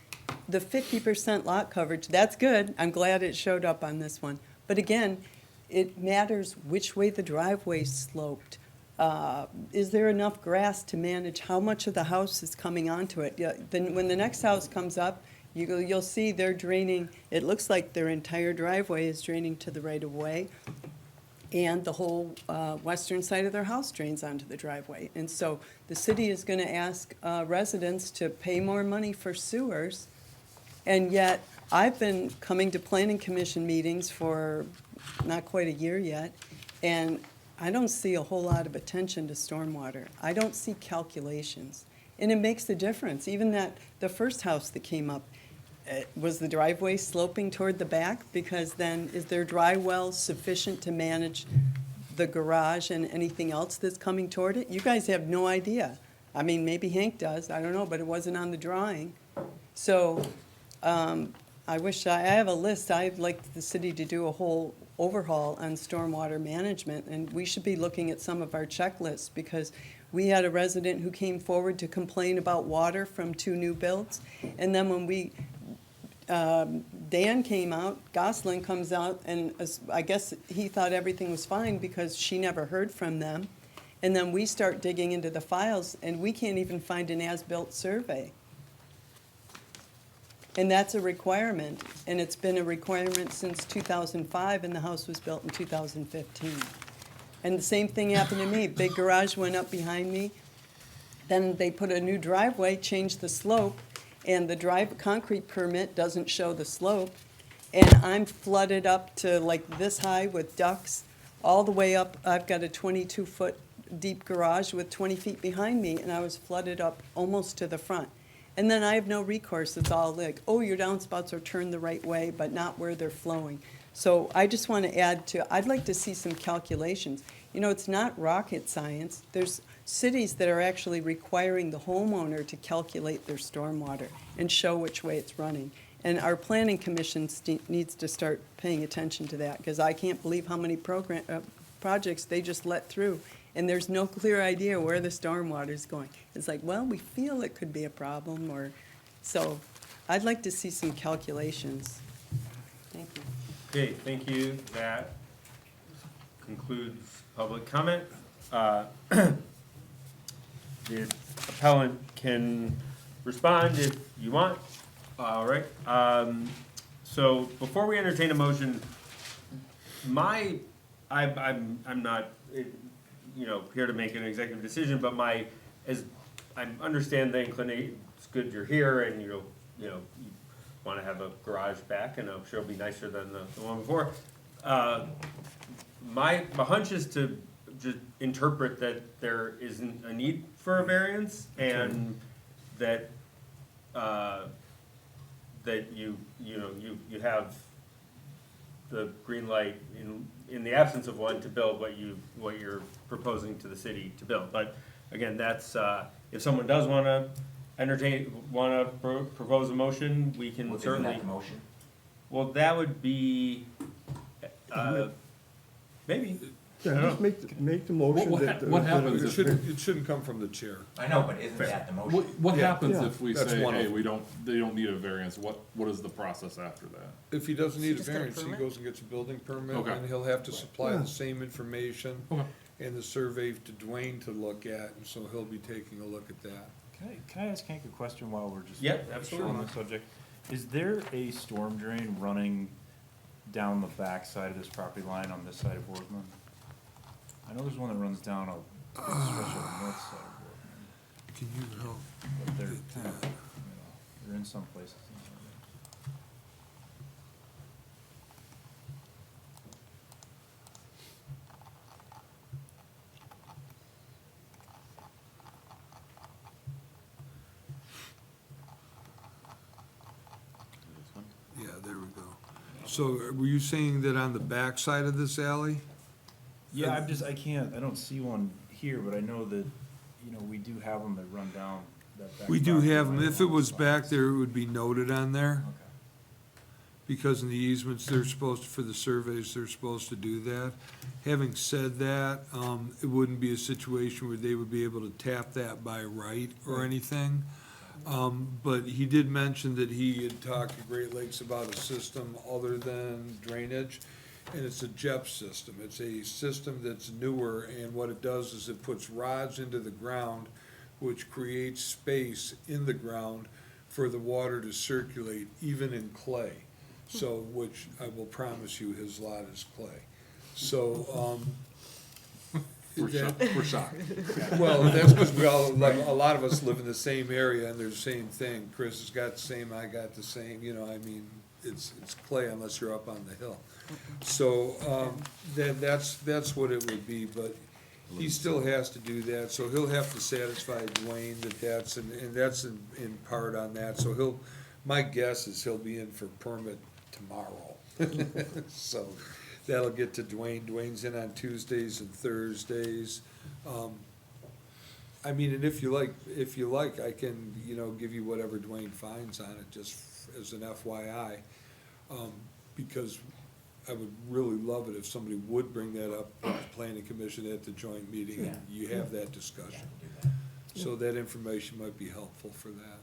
K: the 50% lot coverage, that's good. I'm glad it showed up on this one. But again, it matters which way the driveway's sloped. Is there enough grass to manage how much of the house is coming onto it? Yeah, then when the next house comes up, you'll see they're draining, it looks like their entire driveway is draining to the right of way. And the whole western side of their house drains onto the driveway. And so the city is gonna ask residents to pay more money for sewers. And yet, I've been coming to planning commission meetings for not quite a year yet, and I don't see a whole lot of attention to stormwater. I don't see calculations. And it makes a difference. Even the first house that came up, was the driveway sloping toward the back? Because then, is their dry well sufficient to manage the garage and anything else that's coming toward it? You guys have no idea. I mean, maybe Hank does, I don't know, but it wasn't on the drawing. So, I wish, I have a list, I'd like the city to do a whole overhaul on stormwater management, and we should be looking at some of our checklists, because we had a resident who came forward to complain about water from 2 new builds, and then when Dan came out, Gosselin comes out, and I guess he thought everything was fine because she never heard from them, and then we start digging into the files, and we can't even find an as-built survey. And that's a requirement, and it's been a requirement since 2005, and the house was built in 2015. And the same thing happened to me. Big garage went up behind me. Then they put a new driveway, changed the slope, and the concrete permit doesn't show the slope. And I'm flooded up to like this high with ducks, all the way up. I've got a 22-foot deep garage with 20 feet behind me, and I was flooded up almost to the front. And then I have no recourse. It's all like, oh, your downspouts are turned the right way, but not where they're flowing. So I just want to add to, I'd like to see some calculations. You know, it's not rocket science. There's cities that are actually requiring the homeowner to calculate their stormwater and show which way it's running. And our planning commission needs to start paying attention to that, because I can't believe how many projects they just let through, and there's no clear idea where the stormwater is going. It's like, well, we feel it could be a problem, or, so I'd like to see some calculations. Thank you.
A: Okay, thank you. That concludes public comment. The appellant can respond if you want. All right. So before we entertain a motion, I'm not, here to make an executive decision, but I understand the inclination. It's good you're here, and you want to have a garage back, and I'm sure it'll be nicer than the one before. My hunch is to just interpret that there isn't a need for a variance, and that that you have the green light in the absence of one to build what you're proposing to the city to build. But again, that's if someone does want to propose a motion, we can
D: Isn't
A: certainly.
D: that the motion?
A: Well, that would be maybe.
E: Yeah, just make the motion that.
F: What happens
G: It shouldn't come from the chair.
D: I know, but isn't that the motion?
F: What
G: Yeah.
F: happens
E: Yeah.
F: if we
G: That's
F: say,
G: one of
F: hey,
G: them.
F: they don't need a variance? What is the process after that?
G: If he doesn't need a
B: Just get a
G: variance, he
B: permit?
G: goes and gets a building permit,
F: Okay.
G: and he'll have to supply
E: Yeah.
G: the same information
F: Okay.
G: and the survey to Dwayne to look at, and so he'll be taking a look at that.
J: Can I ask Hank a question while we're just
A: Yep, absolutely.
J: on the subject? Is there a storm drain running down the back side of this property line on this side of Boardman? I know there's one that runs down a big stretch of the north side of Boardman,
G: Can you help?
J: but they're kind of, they're in some places.
G: Yeah, there we go. So were you saying that on the back side of this alley?
J: Yeah, I don't see one here, but I know that, we do have them that run down that back.
G: We do
J: property
G: have them.
J: line
G: If it
J: along
G: was
J: the
G: back
J: sides.
G: there, it would be noted on there.
J: Okay.
G: Because in the easements, they're supposed to, for the surveys, they're supposed to do that. Having said that, it wouldn't be a situation where they would be able to tap that by right or anything. But he did mention that he had talked to Great Lakes about a system other than drainage, and it's a JEP system. It's a system that's newer, and what it does is it puts rods into the ground, which creates space in the ground for the water to circulate, even in clay. So, which I will promise you, his lot is clay. So,
F: We're
G: that-
F: shocked.
G: well, that's because we all, like, a lot of us live in the same area, and they're the same thing. Chris has got the same, I got the same, I mean, it's clay unless you're up on the hill. So, that's what it would be, but he still has to do that, so he'll have to satisfy Dwayne that that's, and that's in part on that, so my guess is he'll be in for permit tomorrow. So, that'll get to Dwayne. Dwayne's in on Tuesdays and Thursdays. I mean, and if you like, I can, give you whatever Dwayne finds on it, just as an FYI. Because I would really love it if somebody would bring that up at the planning commission at the joint meeting, and you have that discussion.
D: Do that.
G: So that information might be helpful for that.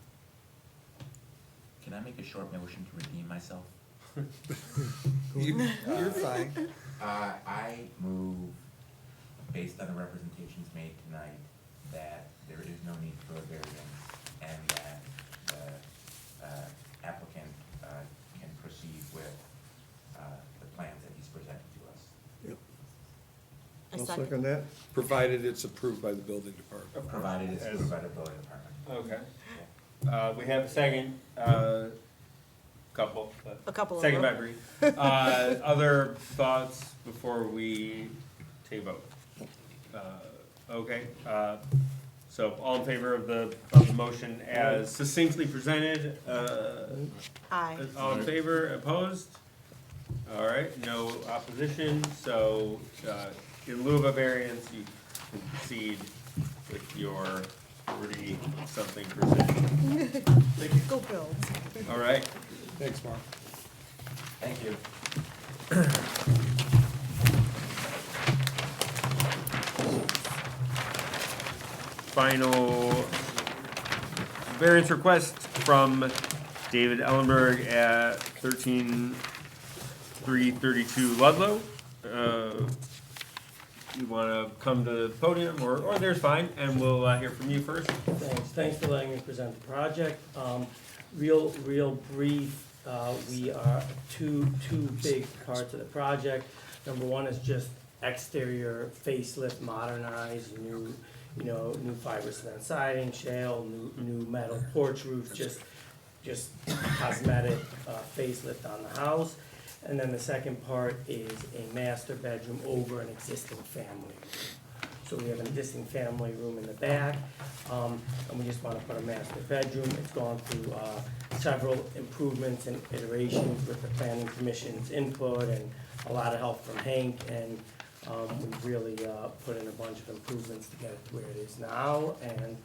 D: Can I make a short motion to redeem myself?
G: You're fine.
D: I move, based on the representations made tonight, that there is no need for a variance, and that the applicant can proceed with the plans that he's presented to us.
E: Yep.
B: I
E: I'll second that.
G: provided it's approved by the building department.
D: Provided it's approved by the building department.
A: Okay. We have a second, couple.
B: A couple of
A: Second by
B: them.
A: Bree. Other thoughts before we take a vote? Okay, so all in favor of the motion as succinctly presented,
B: Aye.
A: all in favor, opposed? All right, no opposition, so, in lieu of a variance, you concede with your 40-something percent.
B: Go Bills.
A: All right,
G: Thanks, Mark.
D: Thank you.
A: final variance request from David Ellenberg at 13332 Ludlow. You wanna come to the podium, or there's fine, and we'll hear from you first.
M: Thanks for letting me present the project. Real brief, we are two big parts of the project. Number one is just exterior facelift, modernized, new fiber cement siding, shale, new metal porch roof, just cosmetic facelift on the house. And then the second part is a master bedroom over an existing family room. So we have an existing family room in the back, and we just want to put a master bedroom. It's gone through several improvements and iterations with the planning commission's input and a lot of help from Hank, and we've really put in a bunch of improvements to get it to where it is now, and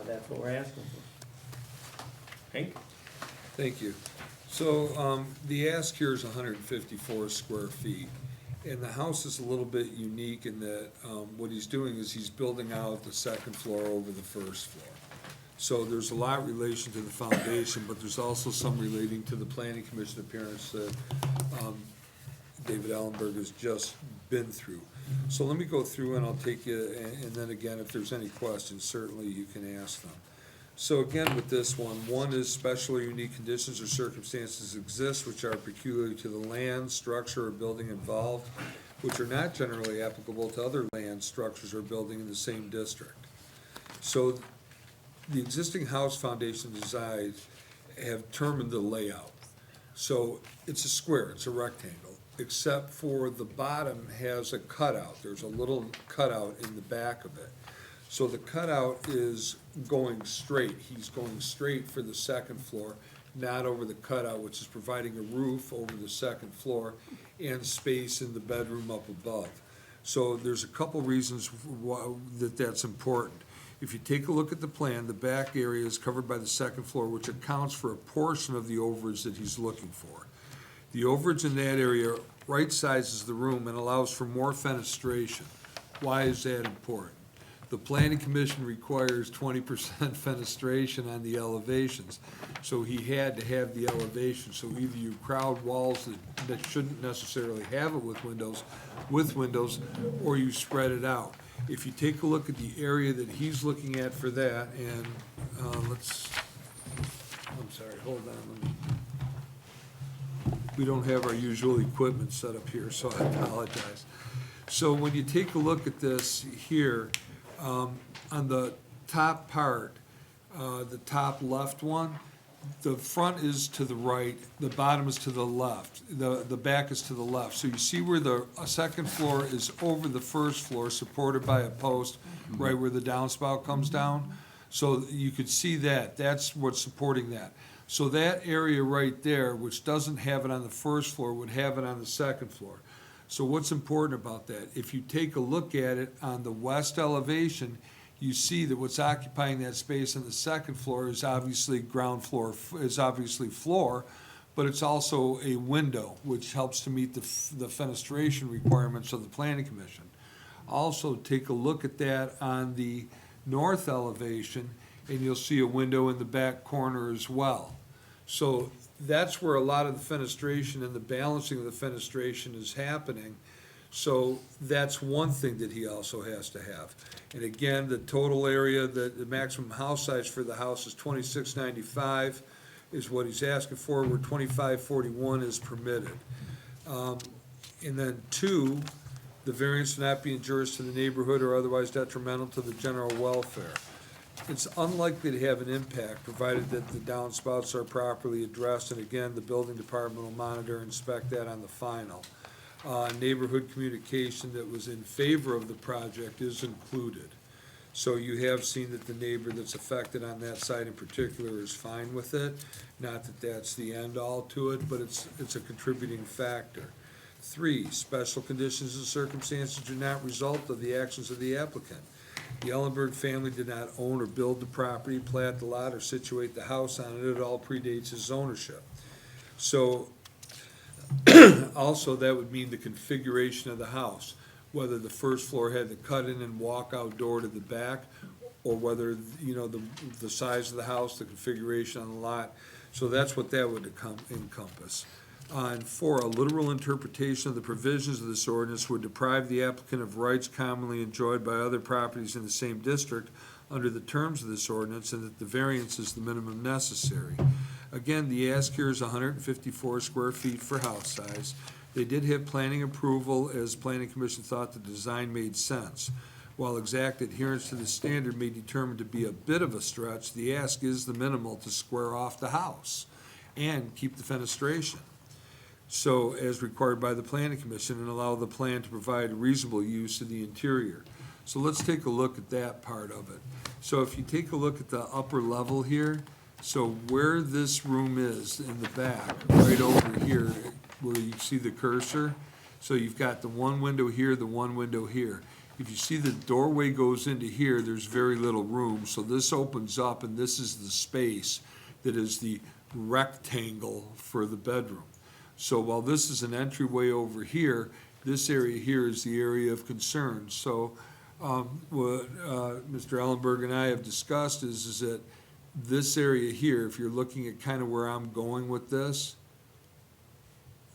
M: that's what we're asking for.
A: Hank?
G: Thank you. So, the ask here is 154 square feet, and the house is a little bit unique in that, what he's doing is he's building out the second floor over the first floor. So there's a lot relation to the foundation, but there's also some relating to the planning commission appearance that, David Ellenberg has just been through. So let me go through and I'll take you, and then again, if there's any questions, certainly you can ask them. So again, with this one is special or unique conditions or circumstances exist which are peculiar to the land, structure, or building involved, which are not generally applicable to other land, structures, or building in the same district. So the existing house foundation designs have determined the layout. So it's a square, it's a rectangle, except for the bottom has a cutout. There's a little cutout in the back of it. So the cutout is going straight. He's going straight for the second floor, not over the cutout, which is providing a roof over the second floor and space in the bedroom up above. So there's a couple reasons that's important. If you take a look at the plan, the back area is covered by the second floor, which accounts for a portion of the overage that he's looking for. The overage in that area right sizes the room and allows for more fenestration. Why is that important? The planning commission requires 20% fenestration on the elevations, so he had to have the elevation. So either you crowd walls that shouldn't necessarily have it with windows, or you spread it out. If you take a look at the area that he's looking at for that, and I'm sorry, hold on. We don't have our usual equipment set up here, so I apologize. So when you take a look at this here, on the top part, the top left one, the front is to the right, the bottom is to the left, the back is to the left. So you see where the second floor is over the first floor, supported by a post, right where the downspout comes down. So you could see that, that's what's supporting that. So that area right there, which doesn't have it on the first floor, would have it on the second floor. So what's important about that? If you take a look at it on the west elevation, you see that what's occupying that space on the second floor is obviously floor, but it's also a window, which helps to meet the fenestration requirements of the planning commission. Also, take a look at that on the north elevation, and you'll see a window in the back corner as well. So that's where a lot of the fenestration and the balancing of the fenestration is happening. So that's one thing that he also has to have. And again, the total area, the maximum house size for the house is 2695 is what he's asking for, where 2541 is permitted. And then two, The variance will not be injurious to the neighborhood or otherwise detrimental to the general welfare. It's unlikely to have an impact, provided that the downspouts are properly addressed, and again, the building department will monitor and inspect that on the final. Neighborhood communication that was in favor of the project is included. So you have seen that the neighbor that's affected on that site in particular is fine with it. Not that that's the end all to it, but it's a contributing factor. 3, special conditions and circumstances do not result of the actions of the applicant. The Ellenberg family did not own or build the property, plat the lot, or situate the house on it. It all predates his ownership. So, also, that would mean the configuration of the house, whether the first floor had the cut-in and walk-out door to the back, or whether, you know, the size of the house, the configuration on the lot. So that's what that would encompass. And 4, a literal interpretation of the provisions of this ordinance would deprive the applicant of rights commonly enjoyed by other properties in the same district under the terms of this ordinance, and that the variance is the minimum necessary. Again, the ask here is 154 square feet for house size. They did have planning approval, as Planning Commission thought the design made sense. While exact adherence to the standard may determine to be a bit of a stretch, the ask is the minimal to square off the house and keep the fenestration. So, as required by the Planning Commission, and allow the plan to provide reasonable use of the interior. So let's take a look at that part of it. So if you take a look at the upper level here, so where this room is in the back, right over here, where you see the cursor, so you've got the one window here, the one window here. If you see the doorway goes into here, there's very little room, so this opens up, and this is the space that is the rectangle for the bedroom. So while this is an entryway over here, this area here is the area of concern. So what Mr. Ellenberg and I have discussed is that this area here, if you're looking at kind of where I'm going with this,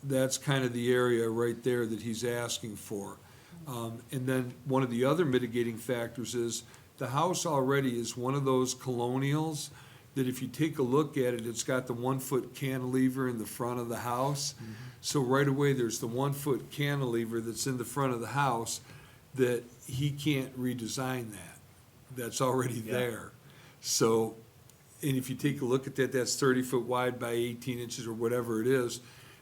G: that's kind of the area right there that he's asking for. And then one of the other mitigating factors is the house already is one of those colonials that if you take a look at it, it's got the 1-foot cantilever in the front of the house. Mm-hmm. So right away, there's the 1-foot cantilever that's in the front of the house that he can't redesign that. That's already there. So, and if you take a look at that, that's 30 foot wide by 18 inches or whatever it is.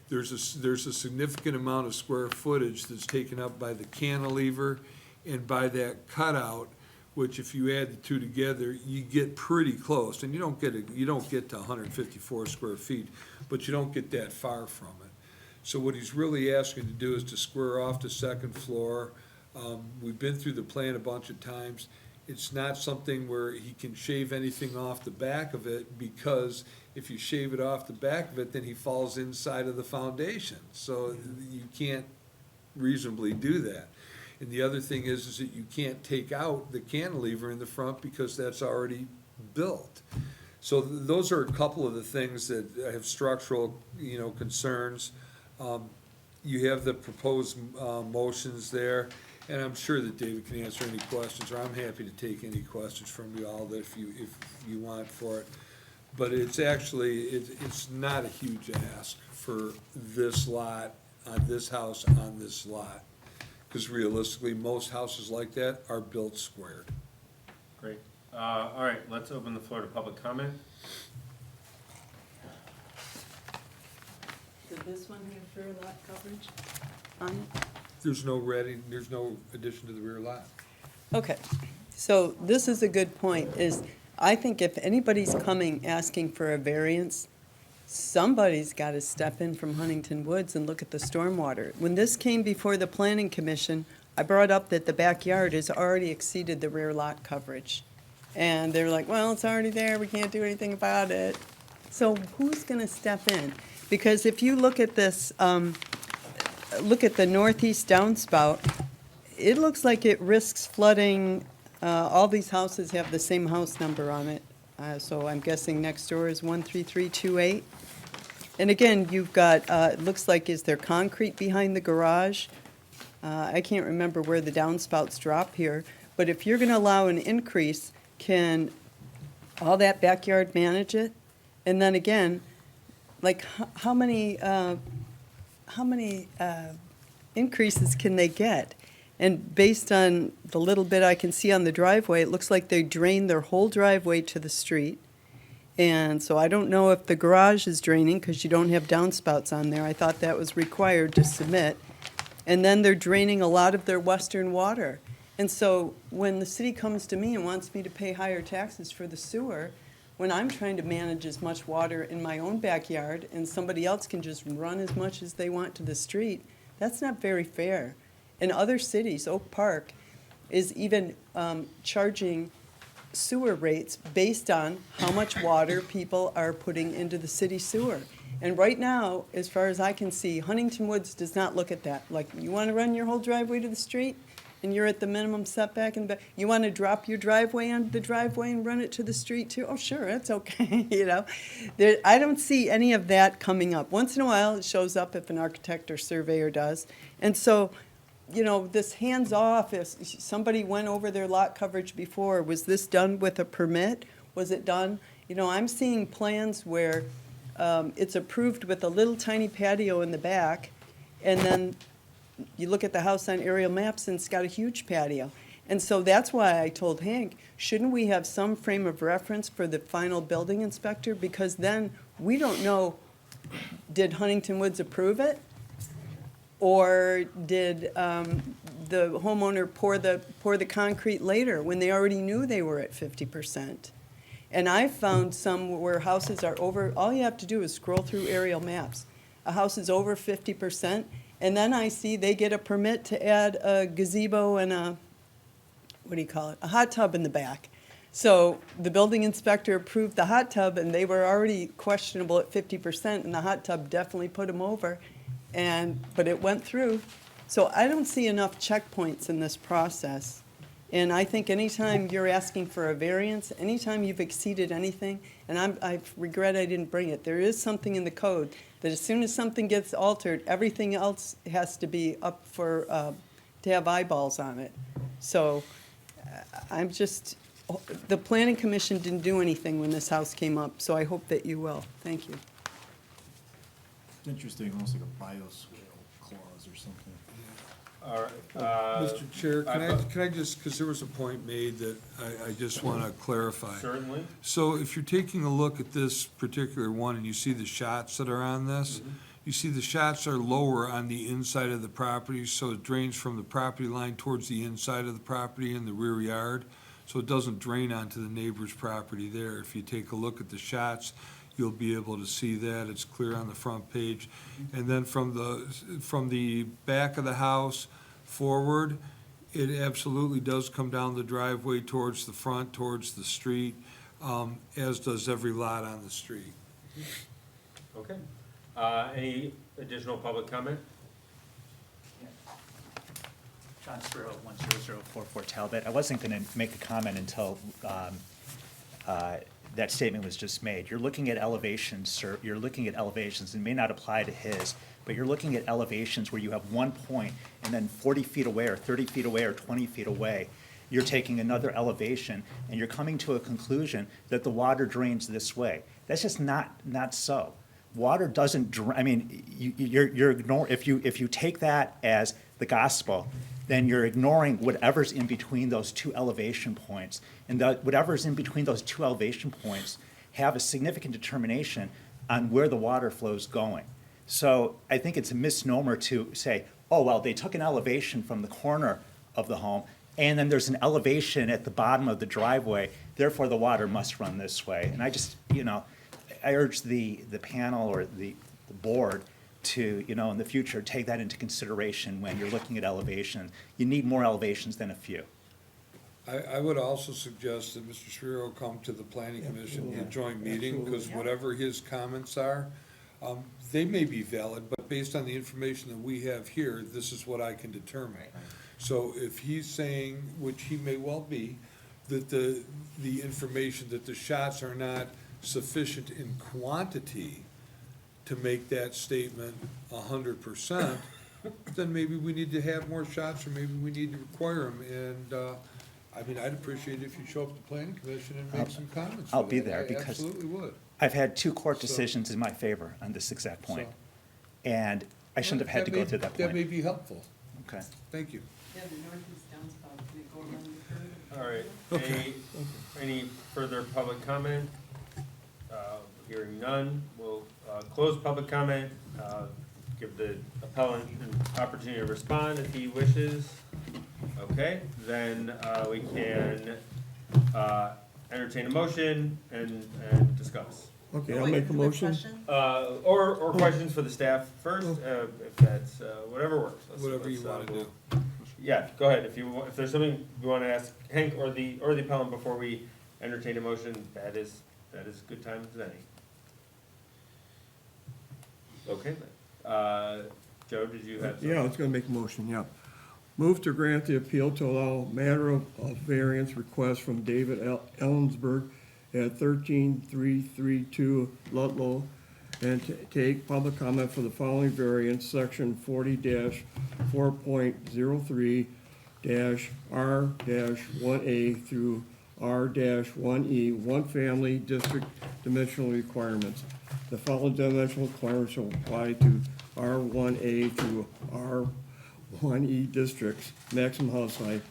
G: There's a significant amount of square footage that's taken up by the cantilever and by that cutout, which if you add the two together, you get pretty close. And you don't get to 154 square feet, but you don't get that far from it. So what he's really asking to do is to square off the second floor. We've been through the plan a bunch of times. It's not something where he can shave anything off the back of it, because if you shave it off the back of it, then he falls inside of the foundation. So you can't reasonably do that. And the other thing is that you can't take out the cantilever in the front because that's already built. So those are a couple of the things that have structural, concerns. You have the proposed motions there, and I'm sure that David can answer any questions, or I'm happy to take any questions from you all that if you want for it. But it's actually, it's not a huge ask for this lot, on this house, on this lot. Because realistically, most houses like that are built squared.
A: Great. All right, let's open the floor to public comment.
K: Did this one have rear lot coverage on it?
G: There's no addition to the rear lot.
K: Okay, so this is a good point, is I think if anybody's coming asking for a variance, somebody's got to step in from Huntington Woods and look at the stormwater. When this came before the Planning Commission, I brought up that the backyard has already exceeded the rear lot coverage. And they're like, well, it's already there, we can't do anything about it. So who's going to step in? Because if you look at this, look at the northeast downspout, it looks like it risks flooding. All these houses have the same house number on it. So I'm guessing next door is 13328. And again, you've got, it looks like, is there concrete behind the garage? I can't remember where the downspouts drop here, but if you're gonna allow an increase, can all that backyard manage it? And then again, like, how many increases can they get? And based on the little bit I can see on the driveway, it looks like they drained their whole driveway to the street. And so I don't know if the garage is draining, because you don't have downspouts on there. I thought that was required to submit. And then they're draining a lot of their western water. And so when the city comes to me and wants me to pay higher taxes for the sewer, when I'm trying to manage as much water in my own backyard and somebody else can just run as much as they want to the street, that's not very fair. In other cities, Oak Park is even charging sewer rates based on how much water people are putting into the city sewer. And right now, as far as I can see, Huntington Woods does not look at that. Like, you want to run your whole driveway to the street, and you're at the minimum setback in the back? You want to drop your driveway onto the driveway and run it to the street too? Oh, sure, that's okay, you know? I don't see any of that coming up. Once in a while, it shows up if an architect or surveyor does. And so, you know, this hands-off, if somebody went over their lot coverage before, was this done with a permit? Was it done? You know, I'm seeing plans where it's approved with a little tiny patio in the back, and then you look at the house on aerial maps and it's got a huge patio. And so that's why I told Hank, shouldn't we have some frame of reference for the final building inspector? Because then we don't know, did Huntington Woods approve it? Or did the homeowner pour the concrete later when they already knew they were at 50%? And I found some where houses are over, all you have to do is scroll through aerial maps. A house is over 50%, and then I see they get a permit to add a gazebo and a, what do you call it, a hot tub in the back. So the building inspector approved the hot tub, and they were already questionable at 50%, and the hot tub definitely put them over. But it went through. So I don't see enough checkpoints in this process. And I think anytime you're asking for a variance, anytime you've exceeded anything, and I regret I didn't bring it, there is something in the code that as soon as something gets altered, everything else has to be up for, to have eyeballs on it. So I'm just, the planning commission didn't do anything when this house came up, so I hope that you will. Thank you.
J: Interesting, almost like a bioswale clause or something.
A: All right.
G: Mr. Chair, can I just, because there was a point made that I just want to clarify.
A: Certainly.
G: So if you're taking a look at this particular one and you see the shots that are on this, you see the shots are lower on the inside of the property, so it drains from the property line towards the inside of the property in the rear yard, so it doesn't drain onto the neighbor's property there. If you take a look at the shots, you'll be able to see that. It's clear on the front page. And then from the back of the house forward, it absolutely does come down the driveway towards the front, towards the street, as does every lot on the street.
A: Okay. Any additional public comment?
L: John Spiro, 10044 Talbot. I wasn't going to make a comment until that statement was just made. You're looking at elevations, sir. You're looking at elevations, and may not apply to his, but you're looking at elevations where you have one point, and then 40 feet away, or 30 feet away, or 20 feet away, you're taking another elevation, and you're coming to a conclusion that the water drains this way. That's just not so. Water doesn't drain. I mean, you're ignoring, if you take that as the gospel, then you're ignoring whatever's in between those two elevation points. And whatever's in between those two elevation points have a significant determination on where the water flow is going. So I think it's a misnomer to say, oh, well, they took an elevation from the corner of the home, and then there's an elevation at the bottom of the driveway, therefore the water must run this way. And I just, I urge the panel or the board to, in the future, take that into consideration when you're looking at elevation. You need more elevations than a few.
G: I would also suggest that Mr. Spiro come to the planning commission, the joint meeting, because whatever his comments are, they may be valid, but based on the information that we have here, this is what I can determine. So if he's saying, which he may well be, that the information, that the shots are not sufficient in quantity to make that statement 100%, then maybe we need to have more shots, or maybe we need to require them. And I'd appreciate it if you show up at the planning commission and make some comments.
L: I'll be there, because
G: I absolutely would.
L: I've had 2 court decisions in my favor on this exact point, and I shouldn't have had to go through that point.
G: That may be helpful.
L: Okay.
G: Thank you.
K: Yeah, the northeast downspout, can it go around the curve?
A: All right,
E: Okay.
A: any further public comment? Hearing none, we'll close public comment, give the appellant an opportunity to respond if he wishes. Okay, then we can entertain a motion and discuss.
E: Okay, I'll
B: Wait,
E: make a
B: do we have
E: motion.
B: questions?
A: Or questions for the staff first, if that's, whatever works.
G: Whatever you wanna
A: we'll-
G: do.
A: Yeah, go ahead, if there's something you wanna ask Hank or the appellant before we entertain a motion, that is good time as any. Okay, Joe, did you have something?
E: Yeah, I was gonna make a motion, yeah. Move to grant the appeal to allow matter of variance request from David Ellensberg at 13332 Ludlow, and to take public comment for the following variance, section 40-4.03 R-1A through R-1E, one family district dimensional requirements. The following dimensional requirements shall apply to R1A through R1E districts, maximum house height,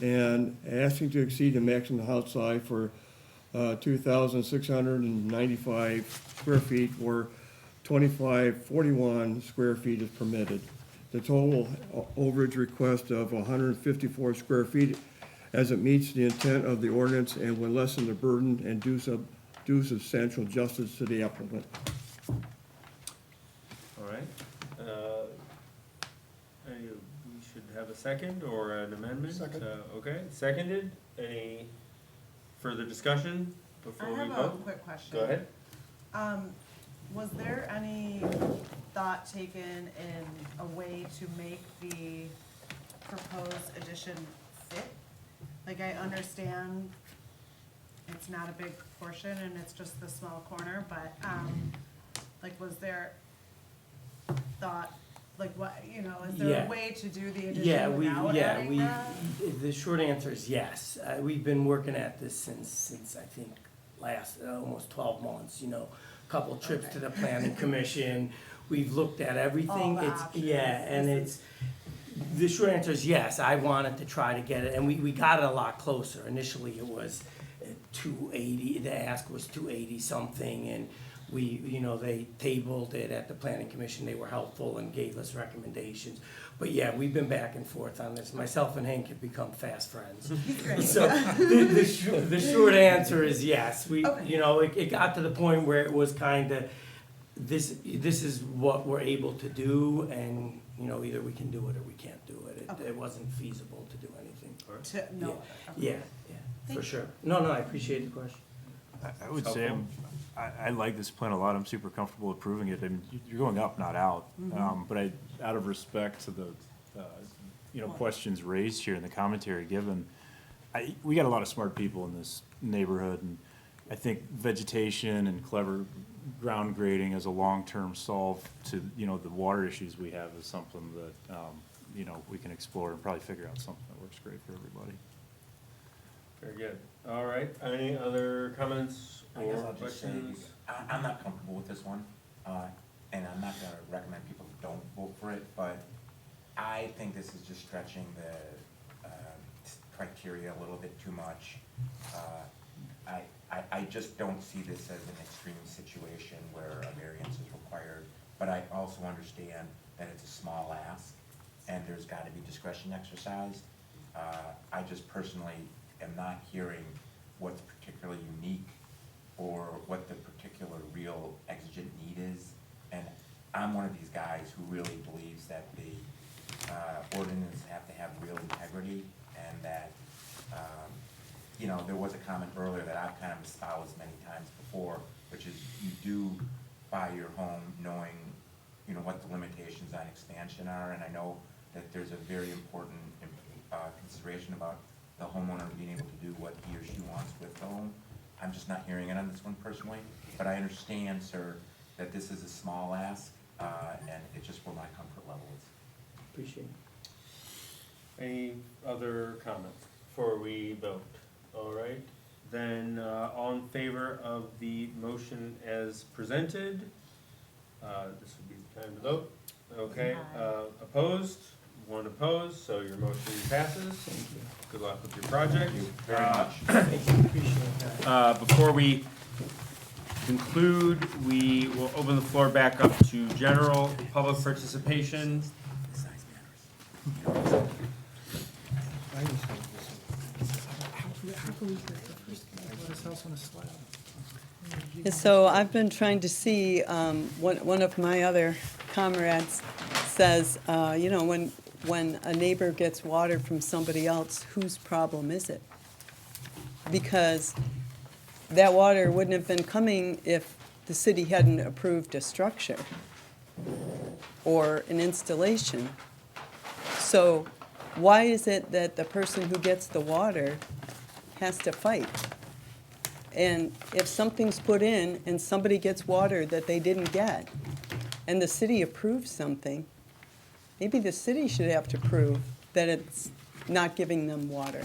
E: and asking to exceed the maximum house height for 2,695 square feet where 2,541 square feet is permitted. The total overage request of 154 square feet as it meets the intent of the ordinance and will lessen the burden and do substantial justice to the applicant.
A: All right, we should have a second or an amendment?
E: Second.
A: Okay, seconded, any further discussion
B: I
A: before we
B: have a
A: vote?
B: quick question.
A: Go ahead.
B: Was there any thought taken in a way to make the proposed addition fit? Like, I understand it's not a big portion and it's just the small corner, but, like, was there thought, like, what, is there
M: Yeah.
B: a way to do the
M: Yeah,
B: addition
M: we,
B: without
M: yeah,
B: adding
M: we,
B: that?
M: the short answer is yes. We've been working at this since I think last, almost 12 months, couple trips to the planning commission. We've looked at everything.
B: All the
M: It's,
B: options.
M: yeah, and the short answer is yes, I wanted to try to get it, and we got it a lot closer. Initially, it was 280, the ask was 280 something, and we, they tabled it at the planning commission. They were helpful and gave us recommendations. But yeah, we've been back and forth on this. Myself and Hank have become fast friends.
B: Great.
M: So the short answer is yes. We,
B: Okay.
M: it got to the point where it was kind of, this is what we're able to do, and, either we can do it or we can't do it.
B: Okay.
M: It wasn't feasible to do anything.
B: No.
M: Yeah,
B: Thank
M: for
B: you.
M: sure. No, I appreciate the question.
J: I would say I like this plan a lot. I'm super comfortable approving it. I mean, you're going up, not out. But out of respect to the, questions raised here and the commentary given, we got a lot of smart people in this neighborhood, and I think vegetation and clever ground grading as a long-term solve to, the water issues we have is something that, we can explore and probably figure out something that works great for everybody.
A: Very good. All right, any other comments
D: I guess
A: or
D: I'll just say,
A: questions?
D: I'm not comfortable with this one, and I'm not gonna recommend people don't vote for it, but I think this is just stretching the criteria a little bit too much. I just don't see this as an extreme situation where a variance is required, but I also understand that it's a small ask, and there's gotta be discretion exercised. I just personally am not hearing what's particularly unique or what the particular real exigent need is. And I'm one of these guys who really believes that the ordinances have to have real integrity, and that, there was a comment earlier that I've kind of espoused many times before, which is you do buy your home knowing, what the limitations on expansion are, and I know that there's a very important consideration about the homeowner being able to do what he or she wants with the home. I'm just not hearing it on this one personally, but I understand, sir, that this is a small ask, and it's just where my comfort level is.
M: Appreciate it.
A: Any other comments before we vote? All right, then, all in favor of the motion as presented? This would be the time to vote. Okay, opposed? one opposed, so your motion passes. Good luck with your project.
D: Very much.
M: Appreciate that.
A: Before we conclude, we will open the floor back up to general public participation.
K: So I've been trying to see, one of my other comrades says, when a neighbor gets water from somebody else, whose problem is it? Because that water wouldn't have been coming if the city hadn't approved a structure or an installation. So why is it that the person who gets the water has to fight? And if something's put in and somebody gets water that they didn't get, and the city approves something, maybe the city should have to prove that it's not giving them water.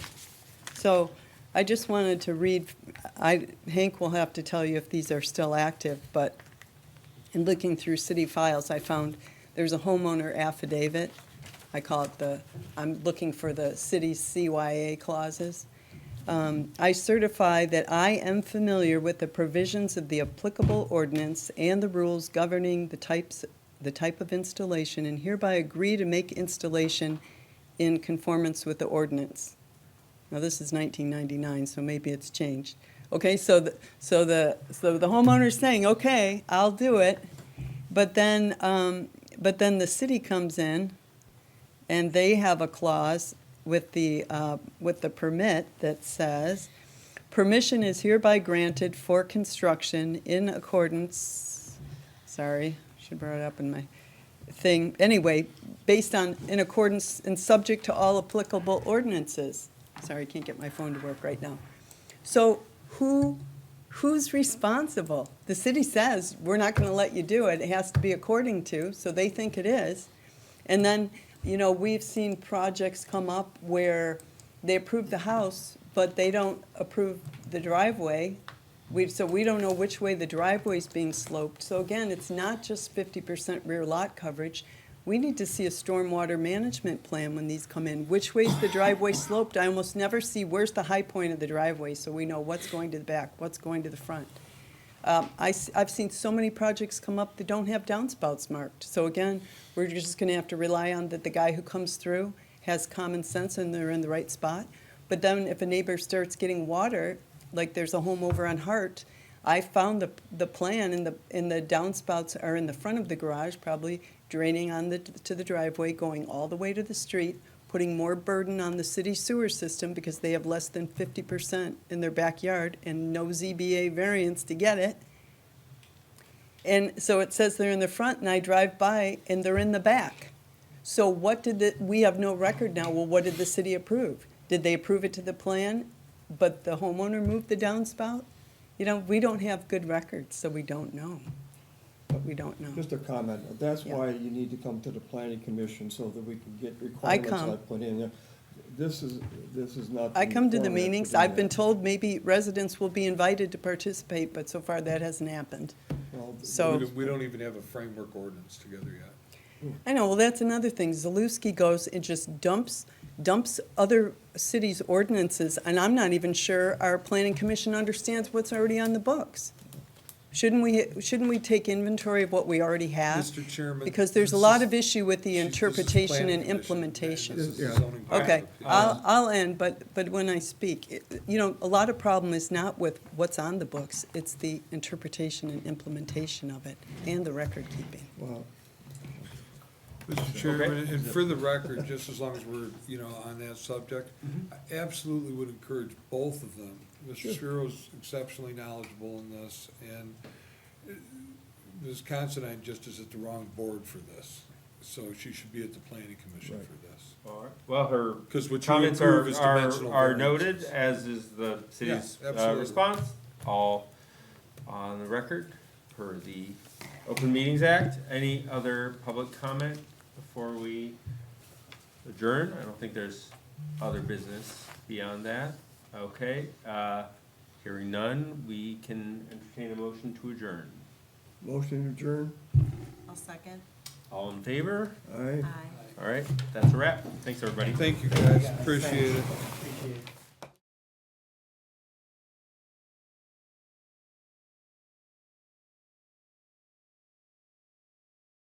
K: So I just wanted to read, Hank will have to tell you if these are still active, but in looking through city files, I found there's a homeowner affidavit. I call it I'm looking for the city's CYA clauses. I certify that I am familiar with the provisions of the applicable ordinance and the rules governing the type of installation, and hereby agree to make installation in conformance with the ordinance. Now, this is 1999, so maybe it's changed. Okay, so the homeowner's saying, okay, I'll do it, but then the city comes in, and they have a clause with the permit that says, permission is hereby granted for construction in accordance, sorry, should brought it up in my thing, anyway, based on, in accordance and subject to all applicable ordinances. Sorry, I can't get my phone to work right now. So who's responsible? The city says, we're not gonna let you do it, it has to be according to, so they think it is. And then, we've seen projects come up where they approve the house, but they don't approve the driveway. So we don't know which way the driveway's being sloped. So again, it's not just 50% rear lot coverage. We need to see a stormwater management plan when these come in. Which way's the driveway sloped? I almost never see where's the high point of the driveway, so we know what's going to the back, what's going to the front. I've seen so many projects come up that don't have downspouts marked. So again, we're just gonna have to rely on that the guy who comes through has common sense and they're in the right spot. But then if a neighbor starts getting water, like there's a home over on Hart, I found the plan and the downspouts are in the front of the garage, probably draining to the driveway, going all the way to the street, putting more burden on the city sewer system because they have less than 50% in their backyard and no ZBA variance to get it. And so it says they're in the front, and I drive by, and they're in the back. So we have no record now. Well, what did the city approve? Did they approve it to the plan, but the homeowner moved the downspout? We don't have good records, so we don't know. But we don't know.
E: Just a comment, that's
K: Yeah.
E: why you need to come to the planning commission so that we can get requirements
K: come.
E: like put in. This is not.
K: I come to the
E: format
K: meetings.
E: do
K: I've been
E: that.
K: told maybe residents will be invited to participate, but so far that hasn't happened.
E: Well,
K: So,
G: We don't even have a framework ordinance together yet.
K: I know, well, that's another thing. Zaluski goes and just dumps other cities' ordinances, and I'm not even sure our planning commission understands what's already on the books. Shouldn't we take inventory of what we already have?
G: Mr. Chairman.
K: Because there's a
G: this
K: lot
G: is-
K: of issue with the
G: this is
K: interpretation
G: planning
K: and
G: commission,
K: implementation.
G: this is
E: Yeah.
G: zoning
K: Okay,
G: bylaw.
K: I'll end, but when I speak, a lot of problem is not with what's on the books, it's the interpretation and implementation of it, and the record keeping.
E: Well,
G: Mr. Chairman, and for the record, just as long as we're, on that subject, I absolutely would encourage both of them. Mr. Spiro's exceptionally knowledgeable in this, and Ms. Considine just is at the wrong board for this. So she should be at the planning commission
E: Right.
G: for this.
A: All right. Well, her
G: 'Cause what you
A: comments
G: approve is
A: are
G: dimensional
A: noted,
G: variances.
A: as is the city's
G: Yeah, absolutely.
A: response. All on the record per the Open Meetings Act. Any other public comment before we adjourn? I don't think there's other business beyond that. Okay, hearing none, we can entertain a motion to adjourn.
E: motion to adjourn?
B: I'll second.
A: All in favor?
E: Aye.
A: All right, that's a wrap. Thanks, everybody.
G: Thank you, guys, appreciate it.
M: Appreciate it.